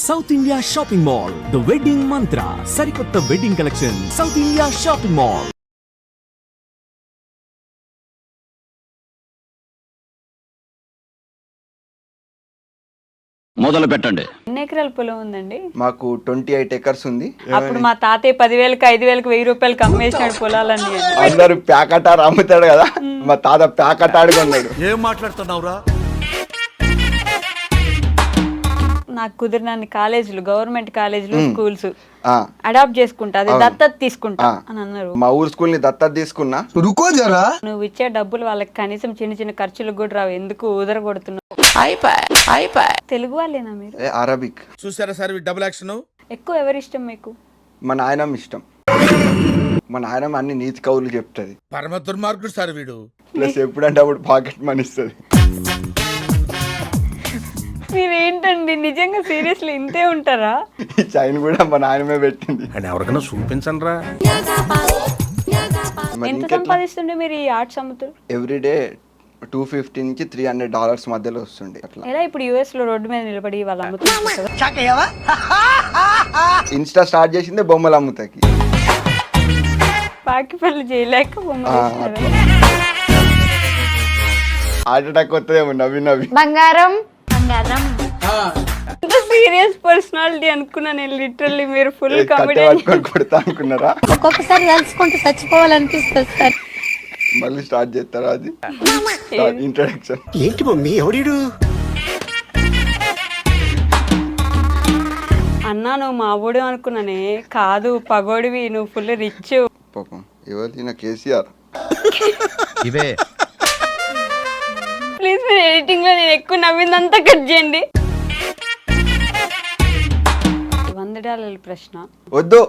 South India shopping mall, the wedding మంత్ర, సరికొత్త wedding collection, south India shopping mall. మొదలు పెట్టండి. ఎన్ని ఎకరాల పొలం ఉందండి? మాకు 28 acres ఉంది. అప్పుడు మా తాతయ్య 10,000కి 5,000కి 1000 రూపాయలకి అమ్మేసినాడు పొలాలన్నీ. అందరు ప్యాకటారు అమ్ముతాడు కదా, మా తాత ప్యాకటాడుగా ఉన్నాడు. ఏం మాట్లాడుతున్నావురా? నాకు కుదిరినన్ని కాలేజీలు, గవర్నమెంట్ కాలేజీలు, స్కూల్స్ అడాప్ట్ చేసుకుంటా, అది దత్తత తీసుకుంటా అని అన్నారు. మా ఊరు స్కూల్ ని దత్తత తీసుకున్నా. నువ్వు ఇచ్చే డబ్బులు వాళ్ళకి కనీసం చిన్న చిన్న ఖర్చులకు కూడా రావు, ఎందుకు ఉదర కొడుతున్నావు? తెలుగు వాళ్ళేనా మీరు? అరబిక్. చూసారా సార్ డబుల్ యాక్షన్? ఎక్కువ ఎవరి ఇష్టం మీకు? మా నాయనమ్మ ఇష్టం. మా నాయనమ్మ అన్ని నీతి కవులు చెప్తుంది. పరమ దుర్మార్గుడు సార్ వీడు. ప్లస్ ఎప్పుడంటే అప్పుడు పాకెట్ మనీ ఇస్తుంది. మీరేంటండి నిజంగా సీరియస్లీ ఇంతే ఉంటారా? ఈ చైన్ కూడా మా నాయనమే పెట్టింది. అని ఎవరికైనా చూపించండి రా. ఎంత సంపాదిస్తుండే మీరు ఈ ఆర్ట్స్ అమ్ముతారు? ఎవ్రీడే $250 నుంచి $300 మధ్యలో వస్తుంది. అట్లా ఎలా ఇప్పుడు యుఎస్ లో రోడ్డు మీద నిలబడి వాళ్ళు అమ్ముతున్నారు కదా? ఇన్స్టా స్టార్ట్ చేసిందే బొమ్మలు అమ్ముతాకి. పాకి పనులు చేయలేక హార్ట్ అటాక్ వస్తుందేమో నవ్వి నవ్వి. బంగారం సీరియస్ పర్సనాలిటీ అనుకున్నా నేను. లిటరల్లీ మీరు ఫుల్ కామెడీ కొడతా అనుకున్నారా? ఒక్కొక్కసారి తలుచుకుంటూ చచ్చిపోవాలనిపిస్తుంది సార్. మళ్ళీ స్టార్ట్ చేస్తారా? అది ఇంట్రడక్షన్. ఏంటి మమ్మీ ఎవడు? అన్నా నువ్వు మా ఊడు అనుకున్నానే, కాదు పగోడివి, నువ్వు ఫుల్ రిచ్. పాపం ఎవరు? కేసీఆర్. ఇవే ప్లీజ్ మీరు ఎడిటింగ్ లో నేను ఎక్కువ నవ్విందంతా కట్ చేయండి. $100 ప్రశ్న వద్దు,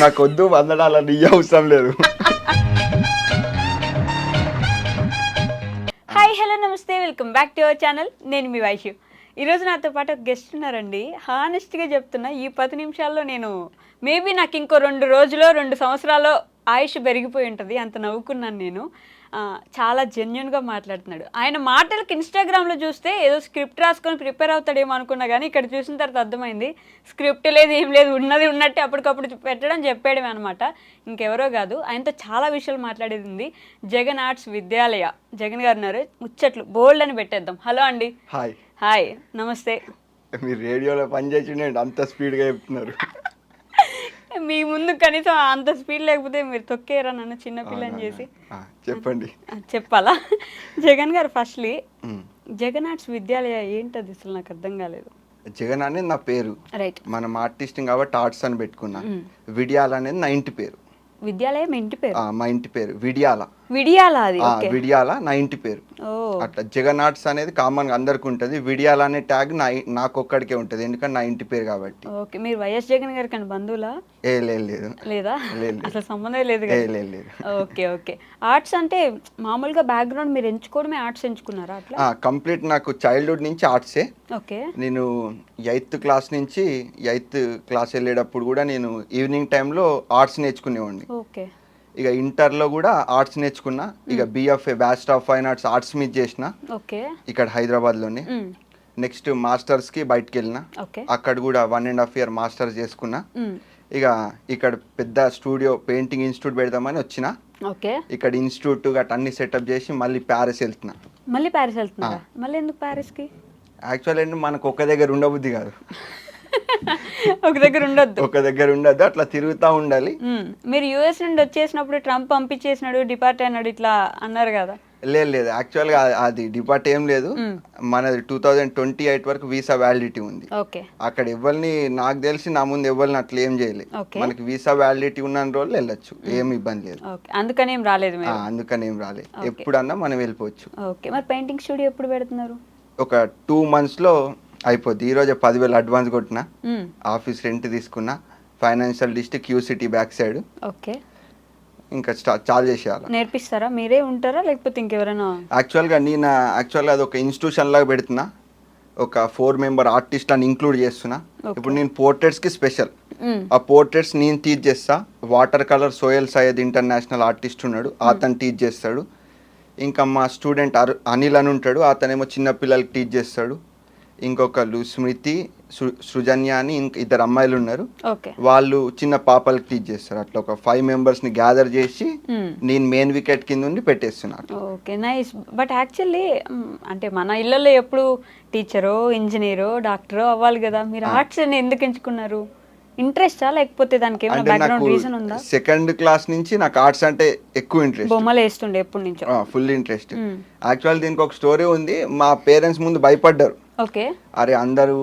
నాకు వద్దు. $100 నీ అవసరం లేదు. హాయ్ హలో నమస్తే, welcome back to our channel. నేను మీ వైషు. ఈరోజు నాతో పాటు ఒక గెస్ట్ ఉన్నారండి. హానెస్ట్గా చెప్తున్నా, ఈ 10 నిమిషాల్లో నేను మేబీ నాకు ఇంకో 2 రోజులో 2 సంవత్సరాల్లో ఆయుష్ పెరిగిపోయి ఉంటుంది, అంత నవ్వుకున్నాను నేను. చాలా జెన్యున్గా మాట్లాడుతున్నాడు. ఆయన మాటలకి ఇన్స్టాగ్రామ్లో చూస్తే ఏదో స్క్రిప్ట్ రాసుకొని ప్రిపేర్ అవుతాడేమో అనుకున్నా, కానీ ఇక్కడ చూసిన తర్వాత అర్థమైంది స్క్రిప్ట్ లేదు, ఏం లేదు, ఉన్నది ఉన్నట్టే అప్పటికప్పుడు పెట్టడం చెప్పేయడమే అనమాట. ఇంకెవరో కాదు, ఆయనతో చాలా విషయాలు మాట్లాడేది ఉంది. జగన్ ఆర్ట్స్ విద్యాలయ జగన్ గారు ఉన్నారు. ముచ్చట్లు బోల్డ్ అని పెట్టేద్దాం. హలో అండి. హాయ్. హాయ్ నమస్తే. మీరు రేడియోలో పనిచేసి అంత స్పీడ్గా చెప్తున్నారు. మీ ముందు కనీసం అంత స్పీడ్ లేకపోతే మీరు తొక్కేరా నన్ను చిన్నపిల్లని చేసి. చెప్పండి. చెప్పాలా? జగన్ గారు ఫస్ట్లీ జగన్ ఆర్ట్స్ విద్యాలయ ఏంటది అసలు నాకు అర్థం కాలేదు. జగన్ అనేది నా పేరు. రైట్. మనం ఆర్టిస్ట్ కాబట్టి ఆర్ట్స్ అని పెట్టుకున్నా. విడియాల అనేది నా ఇంటి పేరు. విద్యాలయం ఇంటి పేరు? మా ఇంటి పేరు విడియాల. విడియాల? అది విడియాల నా ఇంటి పేరు. అట్లా జగన్ ఆర్ట్స్ అనేది కామన్ గా అందరికి ఉంటది. విడియాల అనే ట్యాగ్ నాకు ఒక్కడికే ఉంటది, ఎందుకంటే నా ఇంటి పేరు కాబట్టి. ఓకే. మీరు వైఎస్ జగన్ గారి కానీ బంధువులా? లేదు. లేదా? అసలు సంబంధం లేదు. లేదు. Okay okay. ఆర్ట్స్ అంటే మామూలుగా బ్యాక్గ్రౌండ్ మీరు ఎంచుకోవడమే ఆర్ట్స్ ఎంచుకున్నారా? అట్లా కంప్లీట్ నాకు చైల్డ్హుడ్ నుంచి ఆర్ట్సే. ఓకే. నేను 8th క్లాస్ నుంచి 8th క్లాస్ వెళ్ళేటప్పుడు కూడా నేను ఈవినింగ్ టైంలో ఆర్ట్స్ నేర్చుకునేవాడిని. ఓకే. ఇక ఇంటర్లో కూడా ఆర్ట్స్ నేర్చుకున్నా. ఇక BFA bachelor of fine arts arts మీద చేసిన. ఓకే. ఇక్కడ హైదరాబాద్లోనే. నెక్స్ట్ మాస్టర్స్కి బయటకు వెళ్ళిన. అక్కడ కూడా 1.5 year మాస్టర్స్ చేసుకున్నా. ఇక ఇక్కడ పెద్ద స్టూడియో పెయింటింగ్ ఇన్స్టిట్యూట్ పెడదామని వచ్చిన. ఇక్కడ ఇన్స్టిట్యూట్ గట్రా అన్ని సెటప్ చేసి మళ్ళీ ప్యారిస్ వెళ్తున్నా. మళ్ళీ ప్యారిస్ వెళ్తున్నా? మళ్ళీ ఎందుకు ప్యారిస్కి? యాక్చువల్ ఏంటి, మనకు ఒక దగ్గర ఉండబుద్ధి కాదు. ఒక దగ్గర ఉండద్దు, అట్లా తిరుగుతూ ఉండాలి. మీరు యుఎస్ నుండి వచ్చేసినప్పుడు ట్రంప్ పంపించేసినాడు, డిపార్ట్ అయినాడు ఇట్లా అన్నారు కదా? లేదు యాక్చువల్గా అది డిపార్ట్ ఏం లేదు. మనది 2028 వరకు వీసా వ్యాలిడిటీ ఉంది. అక్కడ ఎవరిని నాకు తెలిసి నా ముందు ఎవరిని అట్లా ఏం చేయలేదు. మనకి వీసా వ్యాలిడిటీ ఉన్న రోజులు వెళ్ళొచ్చు, ఏం ఇబ్బంది లేదు. అందుకని ఏం రాలేదు? ఎప్పుడన్నా మనం వెళ్ళిపోవచ్చు. మరి పెయింటింగ్ స్టూడియో ఎప్పుడు పెడుతున్నారు? ఒక 2 monthsలో అయిపోద్ది. ఈరోజు 10,000 అడ్వాన్స్ కొట్టిన, ఆఫీస్ రెంట్ తీసుకున్నా, financial district QCT back side. Okay. ఇంకా చాలు చేసేయాలి. నేర్పిస్తారా? మీరే ఉంటారా లేకపోతే ఇంకెవరైనా? యాక్చువల్గా అది ఒక ఇన్స్టిట్యూషన్ లాగా పెడుతున్నా. ఒక 4 member ఆర్టిస్ట్లను ఇంక్లూడ్ చేస్తున్నా. ఇప్పుడు నేను పోర్ట్రేట్స్కి స్పెషల్. ఆ పోర్ట్రేట్స్ నేను టీచ్ చేస్తా. Water colour Soyal Syed international artist ఉన్నాడు, అతను టీచ్ చేస్తాడు. ఇంకా మా స్టూడెంట్ అనిల్ అని ఉంటాడు, అతనేమో చిన్నపిల్లలకి టీచ్ చేస్తాడు. ఇంకొకళ్ళు స్మృతి, సృజన్య అని ఇంక ఇద్దరు అమ్మాయిలు ఉన్నారు. ఓకే. వాళ్ళు చిన్న పాపలకు టీచ్ చేస్తారు. అట్లా ఒక 5 మెంబర్స్ని గ్యాదర్ చేసి నేను మెయిన్ వికెట్ కింద ఉండి పెట్టేస్తున్నాను. Okay, nice. బట్ యాక్చువల్లీ అంటే మన ఇళ్ళల్లో ఎప్పుడు టీచరో, ఇంజనీరో, డాక్టరో అవ్వాలి కదా, మీరు ఆర్ట్స్ ఎందుకు ఎంచుకున్నారు? ఇంట్రెస్టా లేకపోతే దానికి ఏమైనా అంటే బ్యాక్గ్రౌండ్ నాకు రీజన్ ఉందా? 2nd క్లాస్ నుంచి నాకు ఆర్ట్స్ అంటే ఎక్కువ ఇంట్రెస్ట్, బొమ్మలు వేస్తుండే ఎప్పటి నుంచో? Full interest. యాక్చువల్ దీనికి ఒక స్టోరీ ఉంది. మా పేరెంట్స్ ముందు భయపడ్డారు. ఓకే. అరే అందరూ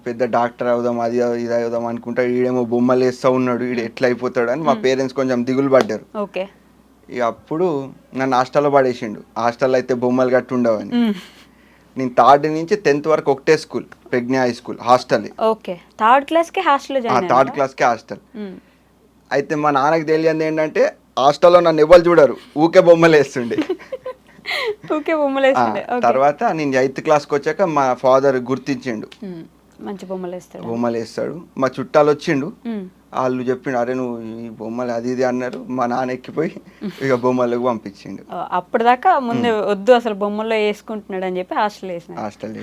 పెద్ద డాక్టర్ అవుదాం, అది ఇది అవుదాం అనుకుంటారు, ఈడేమో బొమ్మలు వేస్తూ ఉన్నాడు, ఈడు ఎట్లా అయిపోతాడు అని మా పేరెంట్స్ కొంచెం దిగులు పడ్డారు. ఓకే. ఇక అప్పుడు నన్ను హాస్టల్లో పడేసిండు. హాస్టల్లో అయితే బొమ్మలు గట్టి ఉండవని. నేను 3rd నుంచి 10th వరకు ఒకటే school, Pragna high school, hostel. Okay. 3rd క్లాస్కి హాస్టల్లో జాయిన్? 3rd క్లాస్కి హాస్టల్. అయితే మా నాన్నకి తెలియదు ఏంటంటే హాస్టల్లో నన్ను ఎవరు చూడరు, ఊకే బొమ్మలు వేస్తుండే. ఊకే బొమ్మలు వేస్తుండే. తర్వాత నేను 8th క్లాస్కి వచ్చాక మా ఫాదర్ గుర్తించిండు, మంచి బొమ్మలు వేస్తాడు, బొమ్మలు వేస్తాడు. మా చుట్టాలు వచ్చిండు, వాళ్ళు చెప్పిండు అరే నువ్వు ఈ బొమ్మలు అది ఇది అన్నారు. మా నాన్న ఎక్కిపోయి ఇక బొమ్మలకు పంపించిండు. అప్పటిదాకా ముందు వద్దు అసలు బొమ్మల్లో వేసుకుంటున్నాడు అని చెప్పి హాస్టల్ వేసిన.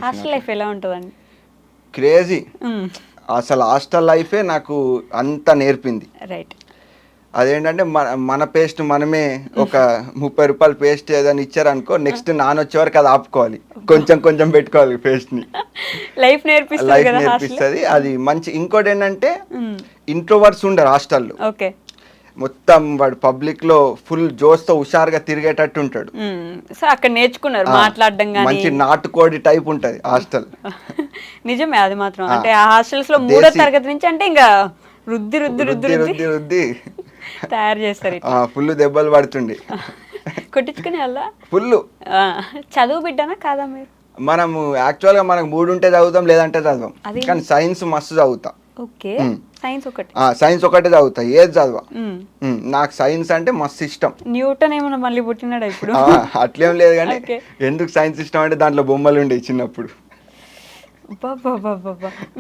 హాస్టల్ లైఫ్ ఎలా ఉంటుందండి? క్రేజీ. అసలు హాస్టల్ లైఫే నాకు అంత నేర్పింది. రైట్. అదేంటంటే మన పేస్ట్ మనమే ఒక 30 రూపాయలు పేస్ట్ ఏదైనా ఇచ్చారనుకో, నెక్స్ట్ నాన్న వచ్చే వరకు అది ఆపుకోవాలి, కొంచెం కొంచెం పెట్టుకోవాలి పేస్ట్ని. లైఫ్ నేర్పిస్తుంది అది మంచి. ఇంకోటి ఏంటంటే ఇంట్రోవర్ట్స్ ఉండరు హాస్టల్లో. ఓకే. మొత్తం వాడు పబ్లిక్ లో ఫుల్ జోస్తో హుషారుగా తిరిగేటట్టు ఉంటాడు. సో అక్కడ నేర్చుకున్నారు మాట్లాడడం కానీ. మంచి నాటుకోడి టైప్ ఉంటది హాస్టల్. నిజమే అది మాత్రం. అంటే ఆ హాస్టల్స్ లో 3వ తరగతి నుంచి అంటే ఇంకా రుద్ది రుద్ది రుద్ది రుద్ది రుద్ది తయారు చేస్తారు. ఫుల్ దెబ్బలు పడుతుండే. కొట్టించుకునే వాళ్ళ ఫుల్. చదువు బిడ్డనా కాదా మీరు? మనము యాక్చువల్ గా మనకు 3 ఉంటే చదువుతాం, లేదంటే చదవం. కానీ సైన్స్ మస్తు చదువుతా. ఓకే. సైన్స్ ఒకటి? సైన్స్ ఒకటే చదువుతా, ఏది చదవా. నాకు సైన్స్ అంటే మస్తు ఇష్టం. న్యూటన్ ఏమన్నా మళ్ళీ పుట్టినాడా ఇప్పుడు? అట్లేం లేదు, కానీ ఎందుకు సైన్స్ ఇష్టం అంటే దాంట్లో బొమ్మలు ఉండే చిన్నప్పుడు.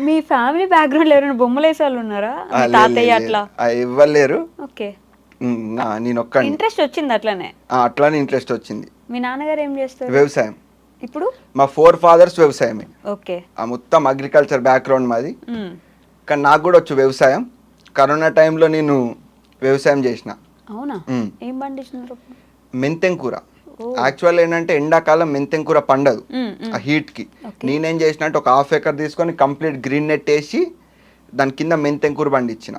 మీ ఫ్యామిలీ బ్యాక్గ్రౌండ్ లో ఎవరైనా బొమ్మలు వేసే వాళ్ళు ఉన్నారా? తాతయ్య అట్లా ఇవ్వలేరు. ఓకే. నేను ఒక్క ఇంట్రెస్ట్ వచ్చింది అట్లానే? అట్లానే ఇంట్రెస్ట్ వచ్చింది. మీ నాన్నగారు ఏం చేస్తారు? వ్యవసాయం. ఇప్పుడు మా 4 fathers వ్యవసాయమే. ఓకే. మొత్తం అగ్రికల్చర్ బ్యాక్గ్రౌండ్ మాది. కానీ నాకు కూడా వచ్చు వ్యవసాయం. కరోనా టైంలో నేను వ్యవసాయం చేసిన. అవునా? ఏం పండించినారు? మెంతెం కూర. యాక్చువల్ ఏంటంటే ఎండాకాలం మెంతెం కూర పండదు ఆ హీట్ కి. నేనేం చేసిన అంటే ఒక 1/2 acre తీసుకొని కంప్లీట్ గ్రీన్ నెట్ వేసి దాని కింద మెంతెం కూర పండించిన.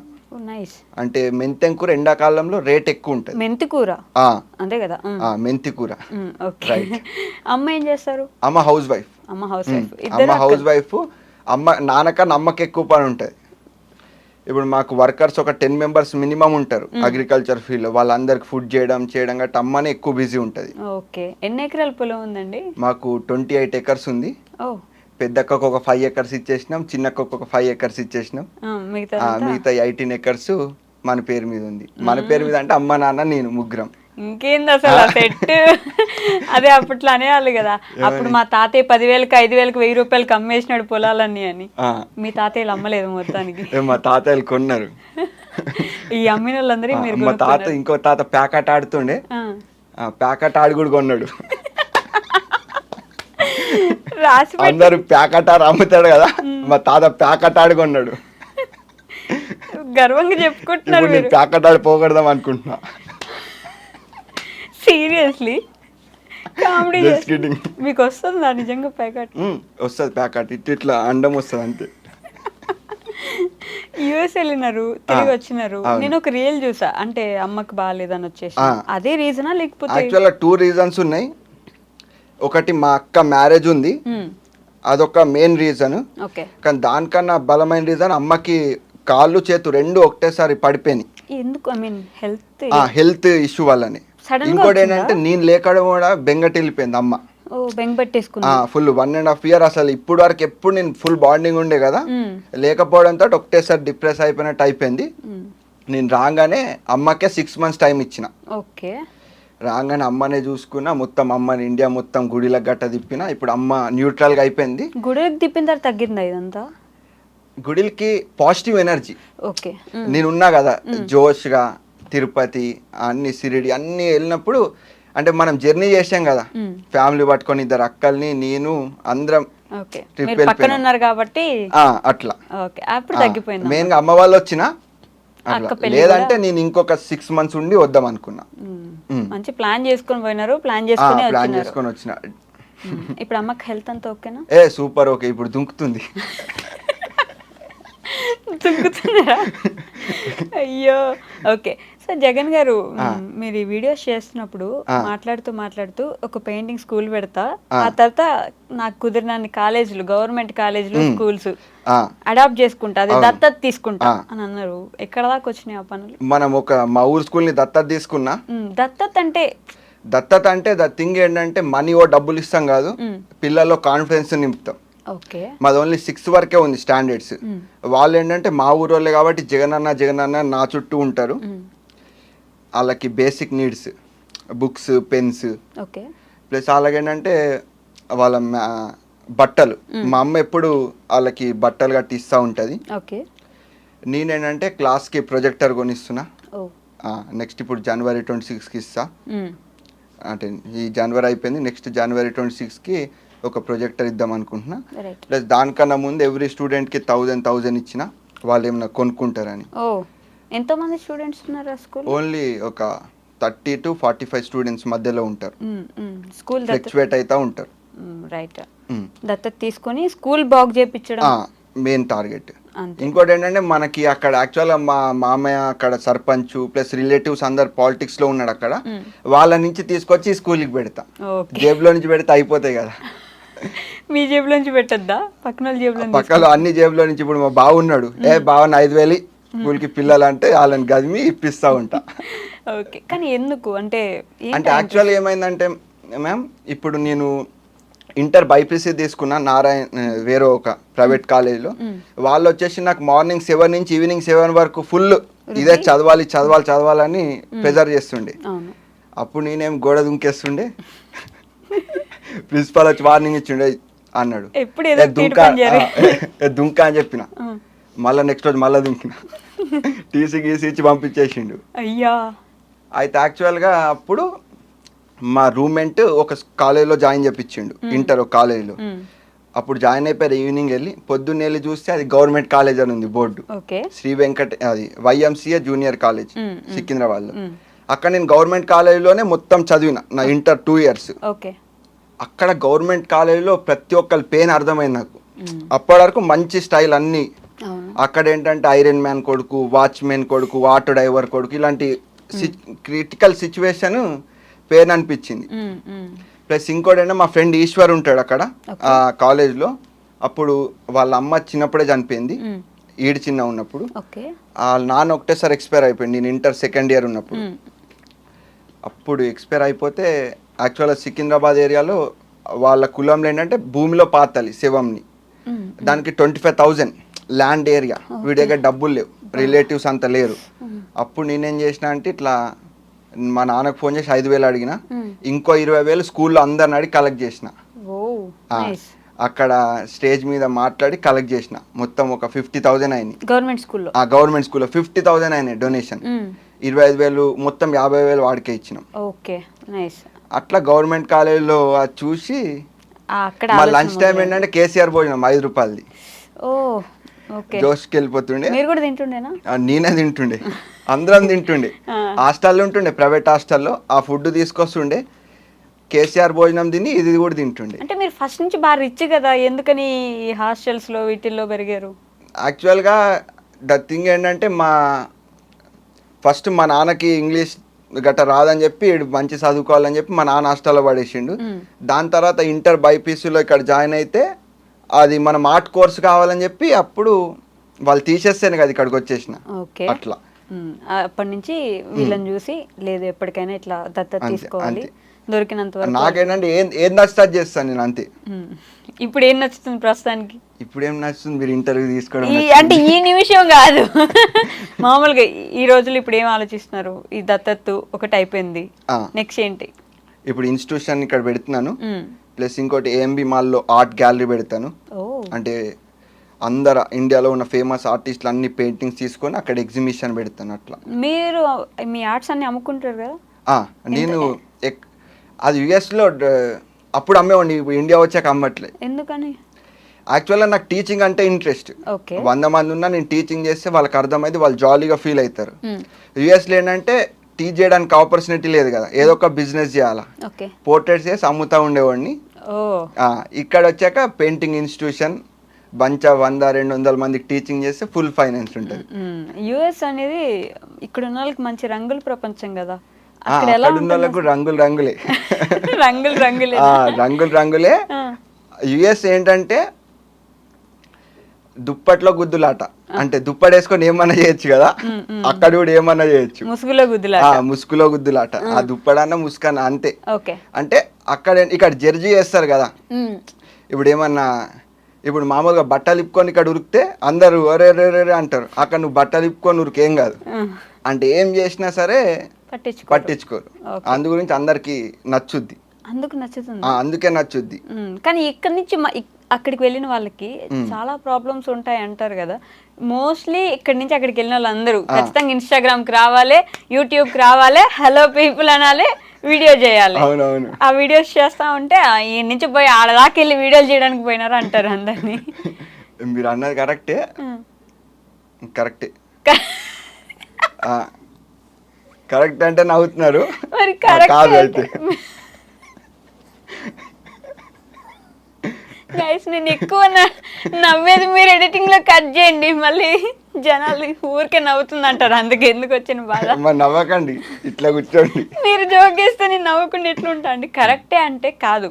అంటే మెంతెం కూర ఎండాకాలంలో రేట్ ఎక్కువ ఉంటుంది. మెంతి కూర అంతే కదా? మెంతి కూర. అమ్మ ఏం చేస్తారు? అమ్మ హౌస్ వైఫ్. అమ్మ హౌస్ వైఫ్. నాన్నకన్నా అమ్మకి ఎక్కువ పని ఉంటుంది. ఇప్పుడు మాకు వర్కర్స్ ఒక 10 members మినిమం ఉంటారు అగ్రికల్చర్ ఫీల్డ్. వాళ్ళందరికి ఫుడ్ చేయడం గట్రా అమ్మనే ఎక్కువ బిజీ ఉంటుంది. ఓకే. ఎన్ని ఎకరాల పొలం ఉందండి? మాకు 28 acres ఉంది. పెద్దక్కకు ఒక 5 acres ఇచ్చేసినాం, చిన్నక్కకు ఒక 5 acres ఇచ్చేసినాం. మిగతా 18 acres మన పేరు మీద ఉంది. మన పేరు మీద అంటే అమ్మ నాన్న నేను ముగ్గురం. ఇంకేంది అసలు సెట్. అదే అప్పట్లో అనేవాళ్ళు కదా, అప్పుడు మా తాతయ్య 10,000కి 5,000కి 1,000 రూపాయలకి అమ్మేసినాడు పొలాలన్నీ అని. మీ తాతయ్యలు అమ్మలేదు మొత్తానికి? మా తాతయ్యలు కొన్నారు. ఈ అమ్మిన వాళ్ళందరూ మీరు? మా తాత ఇంకో తాత ప్యాకెట్ ఆడుతుండే, ప్యాకెట్ ఆడి కూడా కొన్నాడు. అందరు ప్యాకెట్ ఆడు అమ్ముతాడు కదా, మా తాత ప్యాకెట్ ఆడి కొన్నాడు. గర్వంగా చెప్పుకుంటున్నారు. నేను ప్యాకెట్ ఆడి పోగొడదాం అనుకుంటున్నా. సీరియస్లీ? కామెడీ. మీకు వస్తుందా నిజంగా ప్యాకెట్? వస్తుంది ప్యాకెట్. ఇట్లా అండం వస్తుంది అంతే. యుఎస్ వెళ్ళినారు, తిరిగి వచ్చినారు. నేను ఒక రీల్ చూసా, అంటే అమ్మకి బాగాలేదని వచ్చేసి. అదే రీజనా లేకపోతే? యాక్చువల్గా 2 reasons ఉన్నాయి. ఒకటి మా అక్క మ్యారేజ్ ఉంది, అదొక మెయిన్ రీజన్. కానీ దానికన్నా బలమైన రీజన్ అమ్మకి కాళ్ళు చేతు 2 ఒకటేసారి పడిపోయినాయి. ఎందుకు? ఐ మీన్ హెల్త్ ఇష్యూ వల్లనే. ఇంకోటి ఏంటంటే నేను లేకడం కూడా బెంగటి వెళ్ళిపోయింది అమ్మ. ఫుల్ 1.5 year అసలు ఇప్పుడు వరకు ఎప్పుడు నేను ఫుల్ బాండింగ్ ఉండే కదా, లేకపోవడంతో ఒకటేసారి డిప్రెస్ అయిపోయినట్టు అయిపోయింది. నేను రాగానే అమ్మకే 6 months టైం ఇచ్చిన. రాగానే అమ్మనే చూసుకున్నా, మొత్తం అమ్మని ఇండియా మొత్తం గుడిలకు గట్ట తిప్పిన. ఇప్పుడు అమ్మ న్యూట్రల్ గా అయిపోయింది. గుడికి తిప్పిన తర్వాత తగ్గిందా ఇదంతా? గుడికి పాజిటివ్ ఎనర్జీ. నేనున్నా కదా జోష్గా, తిరుపతి అన్ని సిరిడి అన్ని వెళ్ళినప్పుడు, అంటే మనం జర్నీ చేసాం కదా ఫ్యామిలీ పట్టుకొని, 2 అక్కల్ని నేను అందరం ఓకే ట్రిప్ మీరు పక్కన వెళ్ళిపోయినాం. ఉన్నారు కాబట్టి అట్లా ఓకే అప్పుడు తగ్గిపోయింది మెయిన్ గా అమ్మ వాళ్ళు వచ్చిన అక్క పెళ్లి లేదంటే నేను ఇంకొక 6 months ఉండి వద్దాం అనుకున్నా. మంచి ప్లాన్ చేసుకొని పోయినారు, ప్లాన్ చేసుకుని ప్లాన్ వచ్చినారు. చేసుకొని వచ్చిన. ఇప్పుడు అమ్మకి హెల్త్ అంతా ఓకేనా? సూపర్ ఓకే, ఇప్పుడు దుంకుతుంది. దుంకుతున్నారా? అయ్యో ఓకే. సో జగన్ గారు, మీరు ఈ వీడియోస్ చేస్తున్నప్పుడు మాట్లాడుతూ ఒక పెయింటింగ్ స్కూల్ పెడతా, ఆ తర్వాత నాకు కుదిరినన్ని కాలేజీలు, గవర్నమెంట్ కాలేజీలు, స్కూల్స్ అడాప్ట్ చేసుకుంటా, అది దత్తత తీసుకుంటా అని అన్నారు. ఎక్కడ దాకా వచ్చినాయి ఆ పనులు? మనం మా ఊరు స్కూల్ ని దత్తత తీసుకున్నా. దత్తత అంటే ద థింగ్ ఏంటంటే మనీ డబ్బులు ఇస్తాం కాదు, పిల్లల్లో కాన్ఫిడెన్స్ నింపుతాం. మాది ఓన్లీ 6 వరకే ఉంది స్టాండర్డ్స్. వాళ్ళు ఏంటంటే మా ఊరోళ్ళే కాబట్టి జగన్ అన్న నా చుట్టూ ఉంటారు. వాళ్ళకి basic needs books, pens, plus అలాగేంటంటే వాళ్ళ బట్టలు. మా అమ్మ ఎప్పుడు వాళ్ళకి బట్టలు కట్టి ఇస్తూ ఉంటుంది. నేనేంటంటే క్లాస్కి ప్రొజెక్టర్ కొనిస్తున్నా. నెక్స్ట్ ఇప్పుడు January 26కి ఇస్తా. అంటే ఈ జనవరి అయిపోయింది, నెక్స్ట్ January 26కి ఒక ప్రొజెక్టర్ ఇద్దాం అనుకుంటున్నా. ప్లస్ దానికన్నా ముందు ఎవ్రీ స్టూడెంట్కి 1000 ఇచ్చిన వాళ్ళు ఏమైనా కొనుక్కుంటారని. ఎంతమంది స్టూడెంట్స్ ఉన్నారు ఆ స్కూల్? ఓన్లీ ఒక 30 to 45 స్టూడెంట్స్ మధ్యలో ఉంటారు. స్కూల్ ఫ్లక్చువేట్ అవుతా ఉంటారు. రైట్. దత్తత తీసుకొని స్కూల్ బాగు చేయించడం మెయిన్ టార్గెట్. ఇంకోటి ఏంటంటే మనకి అక్కడ యాక్చువల్గా మా మామయ్య అక్కడ సర్పంచ్ ప్లస్ రిలేటివ్స్ అందరు పాలిటిక్స్ లో ఉన్నాడు అక్కడ. వాళ్ళ నుంచి తీసుకొచ్చి స్కూల్కి పెడతా. జేబులో నుంచి పెడితే అయిపోతాయి కదా. మీ జేబులో నుంచి పెట్టద్దా? పక్కన జేబులో? పక్కన అన్ని జేబులో నుంచి. ఇప్పుడు మా బావ ఉన్నాడు, బావని 5,000 స్కూల్కి పిల్లలు అంటే వాళ్ళని గదిమి ఇప్పిస్తా ఉంటా. ఓకే. కానీ ఎందుకు అంటే యాక్చువల్ ఏమైందంటే మ్యామ్, ఇప్పుడు నేను ఇంటర్ బైపీసీ తీసుకున్నా నారాయణ వేరే ఒక ప్రైవేట్ కాలేజ్లో. వాళ్ళు వచ్చేసి నాకు మార్నింగ్ 7 నుంచి ఈవినింగ్ 7 వరకు ఫుల్ ఇదే చదవాలని ప్రెజర్ చేస్తుండే. అప్పుడు నేనేం గోడ దుంకేస్తుండే. ప్రిన్సిపాల్ వచ్చి వార్నింగ్ ఇచ్చిండే, అన్నాడు దుంకా అని చెప్పిన. మళ్ళీ నెక్స్ట్ రోజు మళ్ళీ దుంకిన. టీసీ గీసీ ఇచ్చి పంపించేసిండు. అయ్యా. అయితే యాక్చువల్గా అప్పుడు మా రూమ్మేట్ ఒక కాలేజ్లో జాయిన్ చేయించిండు, ఇంటర్ ఒక కాలేజ్లో. అప్పుడు జాయిన్ అయిపోయారు. ఈవినింగ్ వెళ్ళి పొద్దున్న వెళ్ళి చూస్తే అది గవర్నమెంట్ కాలేజ్ అని ఉంది బోర్డు. శ్రీ వెంకట, అది YMCA జూనియర్ కాలేజ్ సికింద్రాబాద్లో. అక్కడ నేను గవర్నమెంట్ కాలేజ్లోనే మొత్తం చదివిన నా ఇంటర్ 2 years. అక్కడ గవర్నమెంట్ కాలేజ్లో ప్రతి ఒక్కరి పెయిన్ అర్థమైంది నాకు. అప్పటి వరకు మంచి స్టైల్ అన్ని. అక్కడ ఏంటంటే ఐరన్ మ్యాన్ కొడుకు, వాచ్మెన్ కొడుకు, ఆటో డ్రైవర్ కొడుకు, ఇలాంటి క్రిటికల్ సిచ్యువేషన్ పెయిన్ అనిపించింది. ప్లస్ ఇంకోటి ఏంటంటే మా ఫ్రెండ్ ఈశ్వర్ ఉంటాడు అక్కడ ఆ కాలేజ్లో. అప్పుడు వాళ్ళ అమ్మ చిన్నప్పుడే చనిపోయింది, ఈడు చిన్న ఉన్నప్పుడు. వాళ్ళ నాన్న ఒకటేసారి ఎక్స్పైర్ అయిపోయింది నేను ఇంటర్ 2nd year ఉన్నప్పుడు. అప్పుడు ఎక్స్పైర్ అయిపోతే యాక్చువల్గా సికింద్రాబాద్ ఏరియాలో వాళ్ళ కులంలో ఏంటంటే భూమిలో పాతాలి శవంని. దానికి 25,000 ల్యాండ్ ఏరియా. వీడి దగ్గర డబ్బులు లేవు, రిలేటివ్స్ అంత లేరు. అప్పుడు నేనేం చేసిన అంటే ఇట్లా మా నాన్నకు ఫోన్ చేసి 5,000 అడిగిన. ఇంకో 20,000 స్కూల్లో అందరిని అడిగి కలెక్ట్ చేసిన. అక్కడ స్టేజ్ మీద మాట్లాడి కలెక్ట్ చేసిన. మొత్తం ఒక 50,000 అయినాయి గవర్నమెంట్ స్కూల్లో. 50,000 అయినాయి డొనేషన్. 25,000 మొత్తం 50,000 వాడికే ఇచ్చినాం. అట్లా గవర్నమెంట్ కాలేజీలో అది చూసి మా లంచ్ టైం ఏంటంటే కేసీఆర్ భోజనం 5 రూపాయలది. జోష్కి వెళ్ళిపోతుండే. నేనే తింటుండే, అందరం తింటుండే. హాస్టల్లో ఉంటుండే, ప్రైవేట్ హాస్టల్లో. ఆ ఫుడ్ తీసుకొస్తుండే, కేసీఆర్ భోజనం తిని ఇది కూడా తింటుండే. అంటే మీరు ఫస్ట్ నుంచి బాగా రిచ్ కదా, ఎందుకని హాస్టల్స్ లో వీటిల్లో పెరిగారు? యాక్చువల్గా ద థింగ్ ఏంటంటే ఫస్ట్ మా నాన్నకి ఇంగ్లీష్ గట్ట రాదని చెప్పి మంచి చదువుకోవాలని చెప్పి మా నాన్న హాస్టల్లో పడేసిండు. దాని తర్వాత ఇంటర్ బైపీసీలో ఇక్కడ జాయిన్ అయితే అది మనం ఆర్ట్ కోర్స్ కావాలని చెప్పి అప్పుడు వాళ్ళు తీసేస్తేనే కదా ఇక్కడికి వచ్చేసిన. అట్లా అప్పటి నుంచి వీళ్ళని చూసి లేదు ఎప్పటికైనా ఇట్లా దత్తత తీసుకోవాలి, దొరికినంత వరకు. నాకేంటంటే ఏం నచ్చుతుంది చేస్తాను నేను, అంతే. ఇప్పుడు ఏం నచ్చుతుంది ప్రస్తుతానికి? ఇప్పుడు ఏం నచ్చుతుంది, మీరు ఇంటర్వ్యూ తీసుకోవడం. అంటే ఈ నిమిషం కాదు, మామూలుగా ఈ రోజులు ఇప్పుడు ఏం ఆలోచిస్తున్నారు? ఈ దత్తత ఒకటి అయిపోయింది, నెక్స్ట్ ఏంటి? ఇప్పుడు ఇన్స్టిట్యూషన్ ఇక్కడ పెడుతున్నాను. ప్లస్ ఇంకోటి AMB మాల్లో ఆర్ట్ గ్యాలరీ పెడతాను. అంటే అందరు ఇండియాలో ఉన్న ఫేమస్ ఆర్టిస్టులు అన్ని పెయింటింగ్స్ తీసుకొని అక్కడ ఎగ్జిబిషన్ పెడతాను. అట్లా మీరు మీ ఆర్ట్స్ అన్ని అమ్ముకుంటారు కదా? నేను అది US లో అప్పుడు అమ్మేవాడిని, ఇండియా వచ్చాక అమ్మట్లే. ఎందుకని? యాక్చువల్గా నాకు టీచింగ్ అంటే ఇంట్రెస్ట్. ఓకే 100 మంది ఉన్నా నేను టీచింగ్ చేస్తే వాళ్ళకి అర్థమైంది, వాళ్ళు జాలీగా ఫీల్ అవుతారు. యూఎస్లో ఏంటంటే టీచ్ చేయడానికి ఆపర్చునిటీ లేదు కదా, ఏదో ఒక బిజినెస్ చేయాలా. ఓకే పోర్ట్రేట్స్ చేసి అమ్ముతా ఉండేవాడిని. ఓ ఇక్కడ వచ్చాక పెయింటింగ్ ఇన్స్టిట్యూషన్ బంచ్ 100-200 మందికి టీచింగ్ చేస్తే ఫుల్ ఫైనాన్స్ ఉంటుంది. యుఎస్ అనేది ఇక్కడ ఉన్న వాళ్ళకి మంచి రంగుల ప్రపంచం కదా. అక్కడ ఎలా అక్కడ ఉన్న వాళ్ళకు రంగులు రంగులే రంగులు రంగులే రంగులు రంగులే. యుఎస్ ఏంటంటే దుప్పట్లో గుద్దులాట, అంటే దుప్పటి వేసుకొని ఏమన్నా చేయొచ్చు కదా, అక్కడ కూడా ఏమన్నా చేయొచ్చు. ముసుగులో గుద్దులాట. ముసుగులో గుద్దులాట, ఆ దుప్పడన్న ముసుకన్న అంతే. ఓకే అంటే అక్కడ ఇక్కడ జడ్జి చేస్తారు కదా. ఇప్పుడు ఏమన్నా ఇప్పుడు మామూలుగా బట్టలు ఇప్పుకొని ఇక్కడ ఉరికితే అందరూ ఒరే రే అంటారు, అక్కడ నువ్వు బట్టలు ఇప్పుకొని ఉరికేం కాదు. అంటే ఏం చేసినా సరే పట్టించుకోరు. అందు గురించి అందరికి నచ్చుద్ది, అందుకు నచ్చుతుంది, అందుకే నచ్చుద్ది. కానీ ఇక్కడి నుంచి అక్కడికి వెళ్ళిన వాళ్ళకి చాలా ప్రాబ్లమ్స్ ఉంటాయి అంటారు కదా. మోస్ట్లీ ఇక్కడి నుంచి అక్కడికి వెళ్ళిన వాళ్ళందరూ ఖచ్చితంగా ఇన్స్టాగ్రామ్ కి రావాలి, యూట్యూబ్ కి రావాలి, హలో పీపుల్ అనాలి, వీడియో చేయాలి. అవునవును. ఆ వీడియోస్ చేస్తా ఉంటే ఈ నుంచి పోయి ఆడదాకా వెళ్ళి వీడియోలు చేయడానికి పోయినారు అంటారు అందరినీ. మీరు అన్నది కరెక్టే కరెక్ట్ అంటే నవ్వుతున్నారు, మరి కాదు అయితే. గైస్ నేను ఎక్కువ నవ్వేది మీరు ఎడిటింగ్ లో కట్ చేయండి, మళ్ళీ జనాలు ఊరికే నవ్వుతుంది అంటారు, అందుకే ఎందుకు వచ్చిన బాధ. నవ్వకండి, ఇట్లా కూర్చోండి. మీరు జోక్ చేస్తే నేను నవ్వకుండా ఎట్లుంటా అండి. కరెక్టే అంటే కాదు,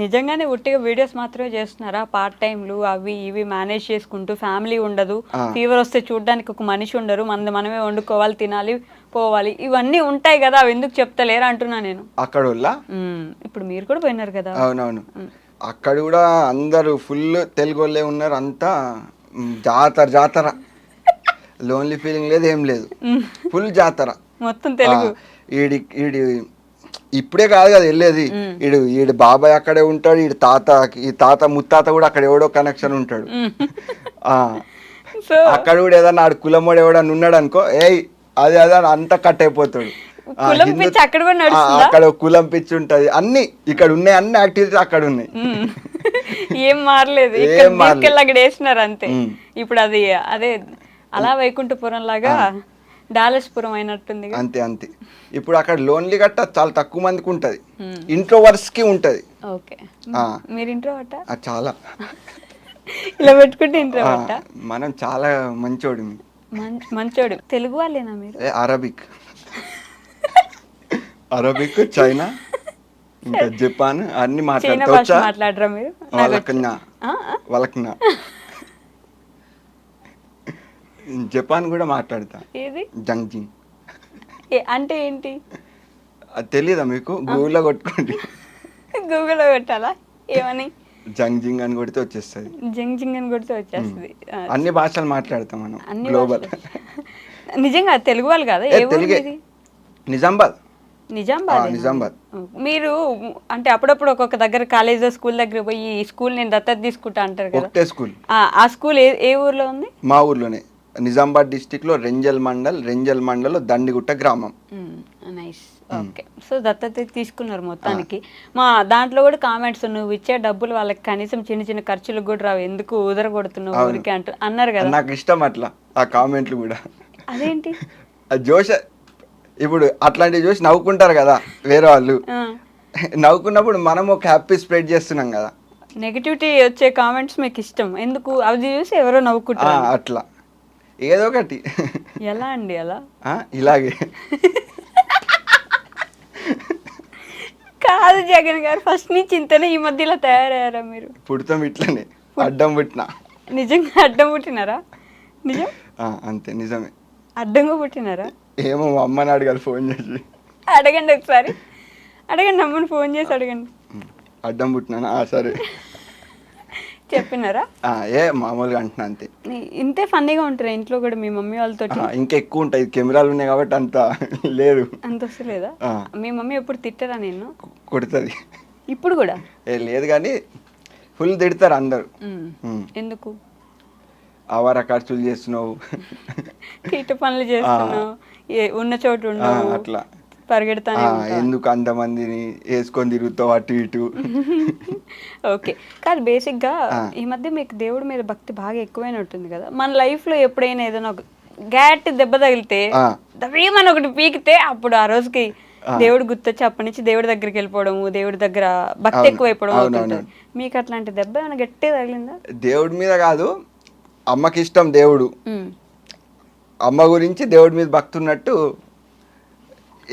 నిజంగానే ఉట్టిగా వీడియోస్ మాత్రమే చేస్తున్నారా, పార్ట్ టైంలు అవి ఇవి మేనేజ్ చేసుకుంటూ, ఫ్యామిలీ ఉండదు, ఫీవర్ వస్తే చూడడానికి ఒక మనిషి ఉండరు, మనమే వండుకోవాలి, తినాలి, పోవాలి, ఇవన్నీ ఉంటాయి కదా, అవి ఎందుకు చెప్తలేరు అంటున్నా నేను. అక్కడ ఇప్పుడు మీరు కూడా పోయినారు కదా. అవునవును, అక్కడ కూడా అందరూ ఫుల్ తెలుగు వాళ్ళే ఉన్నారు, అంతా జాతర లోన్లీ ఫీలింగ్ లేదు, ఏం లేదు, ఫుల్ జాతర మొత్తం తెలుగు. ఈడి ఇప్పుడే కాదు కదా వెళ్ళేది, ఈడు బాబాయ్ అక్కడే ఉంటాడు, ఈ తాత ముత్తాత కూడా అక్కడ ఎవడో కనెక్షన్ ఉంటాడు. అక్కడ కూడా ఏదన్నా ఆడు కులమోడు ఎవడన్నా ఉన్నాడు అనుకో, అదే అంతా కట్ అయిపోతాడు. అక్కడ కులం పిచ్చి ఉంటది, అన్ని ఇక్కడ ఉన్నాయి, అన్ని యాక్టివిటీస్ అక్కడ ఉన్నాయి, ఏం మారలేదు, అక్కడ వేసినారు అంతే. ఇప్పుడు అది అదే అలా వైకుంఠపురం లాగా డాలస్పురం అయినట్టుంది. అంతే అంతే. ఇప్పుడు అక్కడ లోన్లీ గట్ట చాలా తక్కువ మందికి ఉంటది, ఇంట్రోవర్స్ కి ఉంటది. ఓకే, మీరు ఇంట్రోవర్టా? చాలా ఇలా పెట్టుకుంటే ఇంట్రోవర్టా? మనం చాలా మంచోడు. మంచోడు. తెలుగు వాళ్ళేనా మీరు? అరబిక్, చైనా, ఇంకా జపాన్ అన్ని మాట్లాడరా మీరు? వాళ్ళకన్నా జపాన్ కూడా మాట్లాడతా. ఏది? జంగ్జింగ్ అంటే ఏంటి తెలీదా మీకు? గూగుల్లో కొట్టుకోండి. గూగుల్లో కొట్టాలా? ఏమని? జంగ్జింగ్ అని కొడితే వచ్చేస్తుంది. జంగ్జింగ్ అని కొడితే వచ్చేస్తుంది. అన్ని భాషలు మాట్లాడతాం మనం, గ్లోబల్. నిజంగా తెలుగు వాళ్ళు కాదా? నిజామాబాద్. నిజామాబాద్. మీరు అంటే అప్పుడప్పుడు ఒక్కొక్క దగ్గర కాలేజ్ స్కూల్ దగ్గర పోయి ఈ స్కూల్ నేను దత్తత తీసుకుంటా అంటారు కదా. ఒకటే స్కూల్. ఆ స్కూల్ ఏ ఊర్లో ఉంది? మా ఊర్లోనే, నిజామాబాద్ డిస్టిక్ లో రెంజల్ మండల్ దండిగుట్ట గ్రామం. నైస్. ఓకే, సో దత్తత తీసుకున్నారు మొత్తానికి. మా దాంట్లో కూడా కామెంట్స్, నువ్వు ఇచ్చే డబ్బులు వాళ్ళకి కనీసం చిన్న చిన్న ఖర్చులకు కూడా రావు, ఎందుకు ఉదర కొడుతున్నావు ఊరికి అన్నారు కదా. నాకు ఇష్టం అట్లా ఆ కామెంట్లు కూడా. అదేంటి జోష్, ఇప్పుడు అట్లాంటివి చూసి నవ్వుకుంటారు కదా వేరే వాళ్ళు, నవ్వుకున్నప్పుడు మనం ఒక హ్యాపీ స్ప్రెడ్ చేస్తున్నాం కదా. నెగటివిటీ వచ్చే కామెంట్స్ మీకు ఇష్టం ఎందుకు? అవి చూసి ఎవరో నవ్వుకుంటారు అట్లా ఏదో ఒకటి. ఎలా అండి అలా? ఇలాగే కాదు జగన్ గారు, ఫస్ట్ నుంచి ఇంతనే, ఈ మధ్యలో తయారయ్యారా మీరు? పుడతాం ఇట్లనే, అడ్డం పుట్టినా. నిజంగా అడ్డం పుట్టినారా? నిజం? అంతే, నిజమే. అడ్డంగా పుట్టినారా? ఏమో మా అమ్మని అడగాలి ఫోన్ చేసి. అడగండి ఒకసారి, అడగండి, అమ్మని ఫోన్ చేసి అడగండి. అడ్డం పుట్టినా? సరే చెప్పినారా? మామూలుగా అంటున్నా అంతే. ఇంతే ఫన్నీగా ఉంటారా ఇంట్లో కూడా మీ మమ్మీ వాళ్ళతో? ఇంకా ఎక్కువ ఉంటాయి, కెమెరాలు ఉన్నాయి కాబట్టి అంత లేదు. అంత వస్తలేదా? మీ మమ్మీ ఎప్పుడు తిట్టరా? నేను కొడుతుంది. ఇప్పుడు కూడా లేదు కానీ ఫుల్ తిడతారు అందరు. ఎందుకు? ఆవార ఖర్చులు చేస్తున్నావు, కీట పనులు చేస్తున్నావు, ఉన్న చోటు ఉండవు, అట్లా పరిగెడతానే ఎందుకు అంతమందిని వేసుకొని తిరుగుతావు అటు ఇటు. ఓకే, కాదు బేసిక్గా ఈ మధ్య మీకు దేవుడి మీద భక్తి బాగా ఎక్కువైన ఉంటుంది కదా. మన లైఫ్లో ఎప్పుడైనా ఏదైనా ఒక గట్టి దెబ్బ తగిలితే దవ్వమని ఒకటి పీకితే అప్పుడు ఆ రోజుకి దేవుడు గుర్తొచ్చి అప్పటి నుంచి దేవుడి దగ్గరికి వెళ్ళిపోవడము, దేవుడి దగ్గర భక్తి ఎక్కువైపోవడం అవుతుంటుంది. మీకు అట్లాంటి దెబ్బ ఏమైనా గట్టిగా తగిలిందా? దేవుడి మీద కాదు, అమ్మకి ఇష్టం దేవుడు, అమ్మ గురించి దేవుడి మీద భక్తి ఉన్నట్టు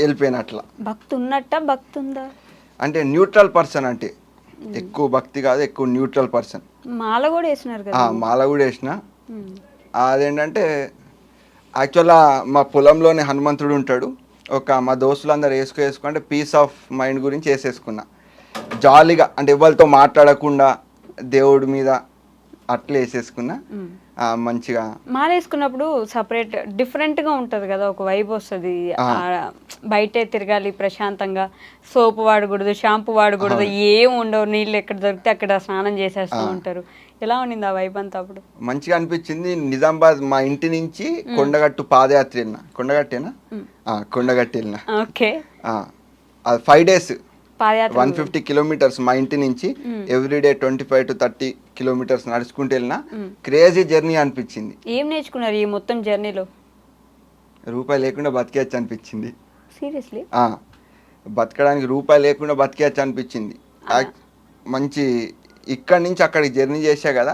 వెళ్ళిపోయిన. అట్లా భక్తి ఉన్నట్ట భక్తి ఉందా అంటే న్యూట్రల్ పర్సన్, అంటే ఎక్కువ భక్తి కాదు, ఎక్కువ న్యూట్రల్ పర్సన్. మాల కూడా వేసినారు కదా. మాల కూడా వేసిన. అదేంటంటే యాక్చువల్గా మా పొలంలోనే హనుమంతుడు ఉంటాడు. మా దోస్తులందరూ వేసుకుంటే పీస్ ఆఫ్ మైండ్ గురించి వేసేసుకున్నా జాలీగా, అంటే ఎవరితో మాట్లాడకుండా దేవుడి మీద అట్లా వేసేసుకున్నా. మంచిగా మాల వేసుకున్నప్పుడు సపరేట్ డిఫరెంట్గా ఉంటుంది కదా, ఒక వైబ్ వస్తుంది. బయటే తిరగాలి ప్రశాంతంగా, సోపు వాడకూడదు, షాంపూ వాడకూడదు, ఏం ఉండవు, నీళ్ళు ఎక్కడ దొరికితే అక్కడ స్నానం చేసేస్తూ ఉంటారు. ఎలా ఉండింది ఆ వైబ్ అంతా అప్పుడు? మంచిగా అనిపించింది. నిజామాబాద్ మా ఇంటి నుంచి కొండగట్టు పాదయాత్ర వెళ్ళిన. కొండగట్టు వెళ్ళిన. ఓకే, అది 5 days, పాదయాత్ర 150 kilometers మా ఇంటి నుంచి ఎవ్రీడే 25 to 30 kilometers నడుచుకుంటూ వెళ్ళినా. క్రేజీ జర్నీ అనిపించింది. ఏం నేర్చుకున్నారు ఈ మొత్తం జర్నీలో? రూపాయి లేకుండా బతికేయచ్చు అనిపించింది. సీరియస్లీ? బతకడానికి రూపాయి లేకుండా బతికేయచ్చు అనిపించింది. మంచి ఇక్కడి నుంచి అక్కడికి జర్నీ చేసా కదా,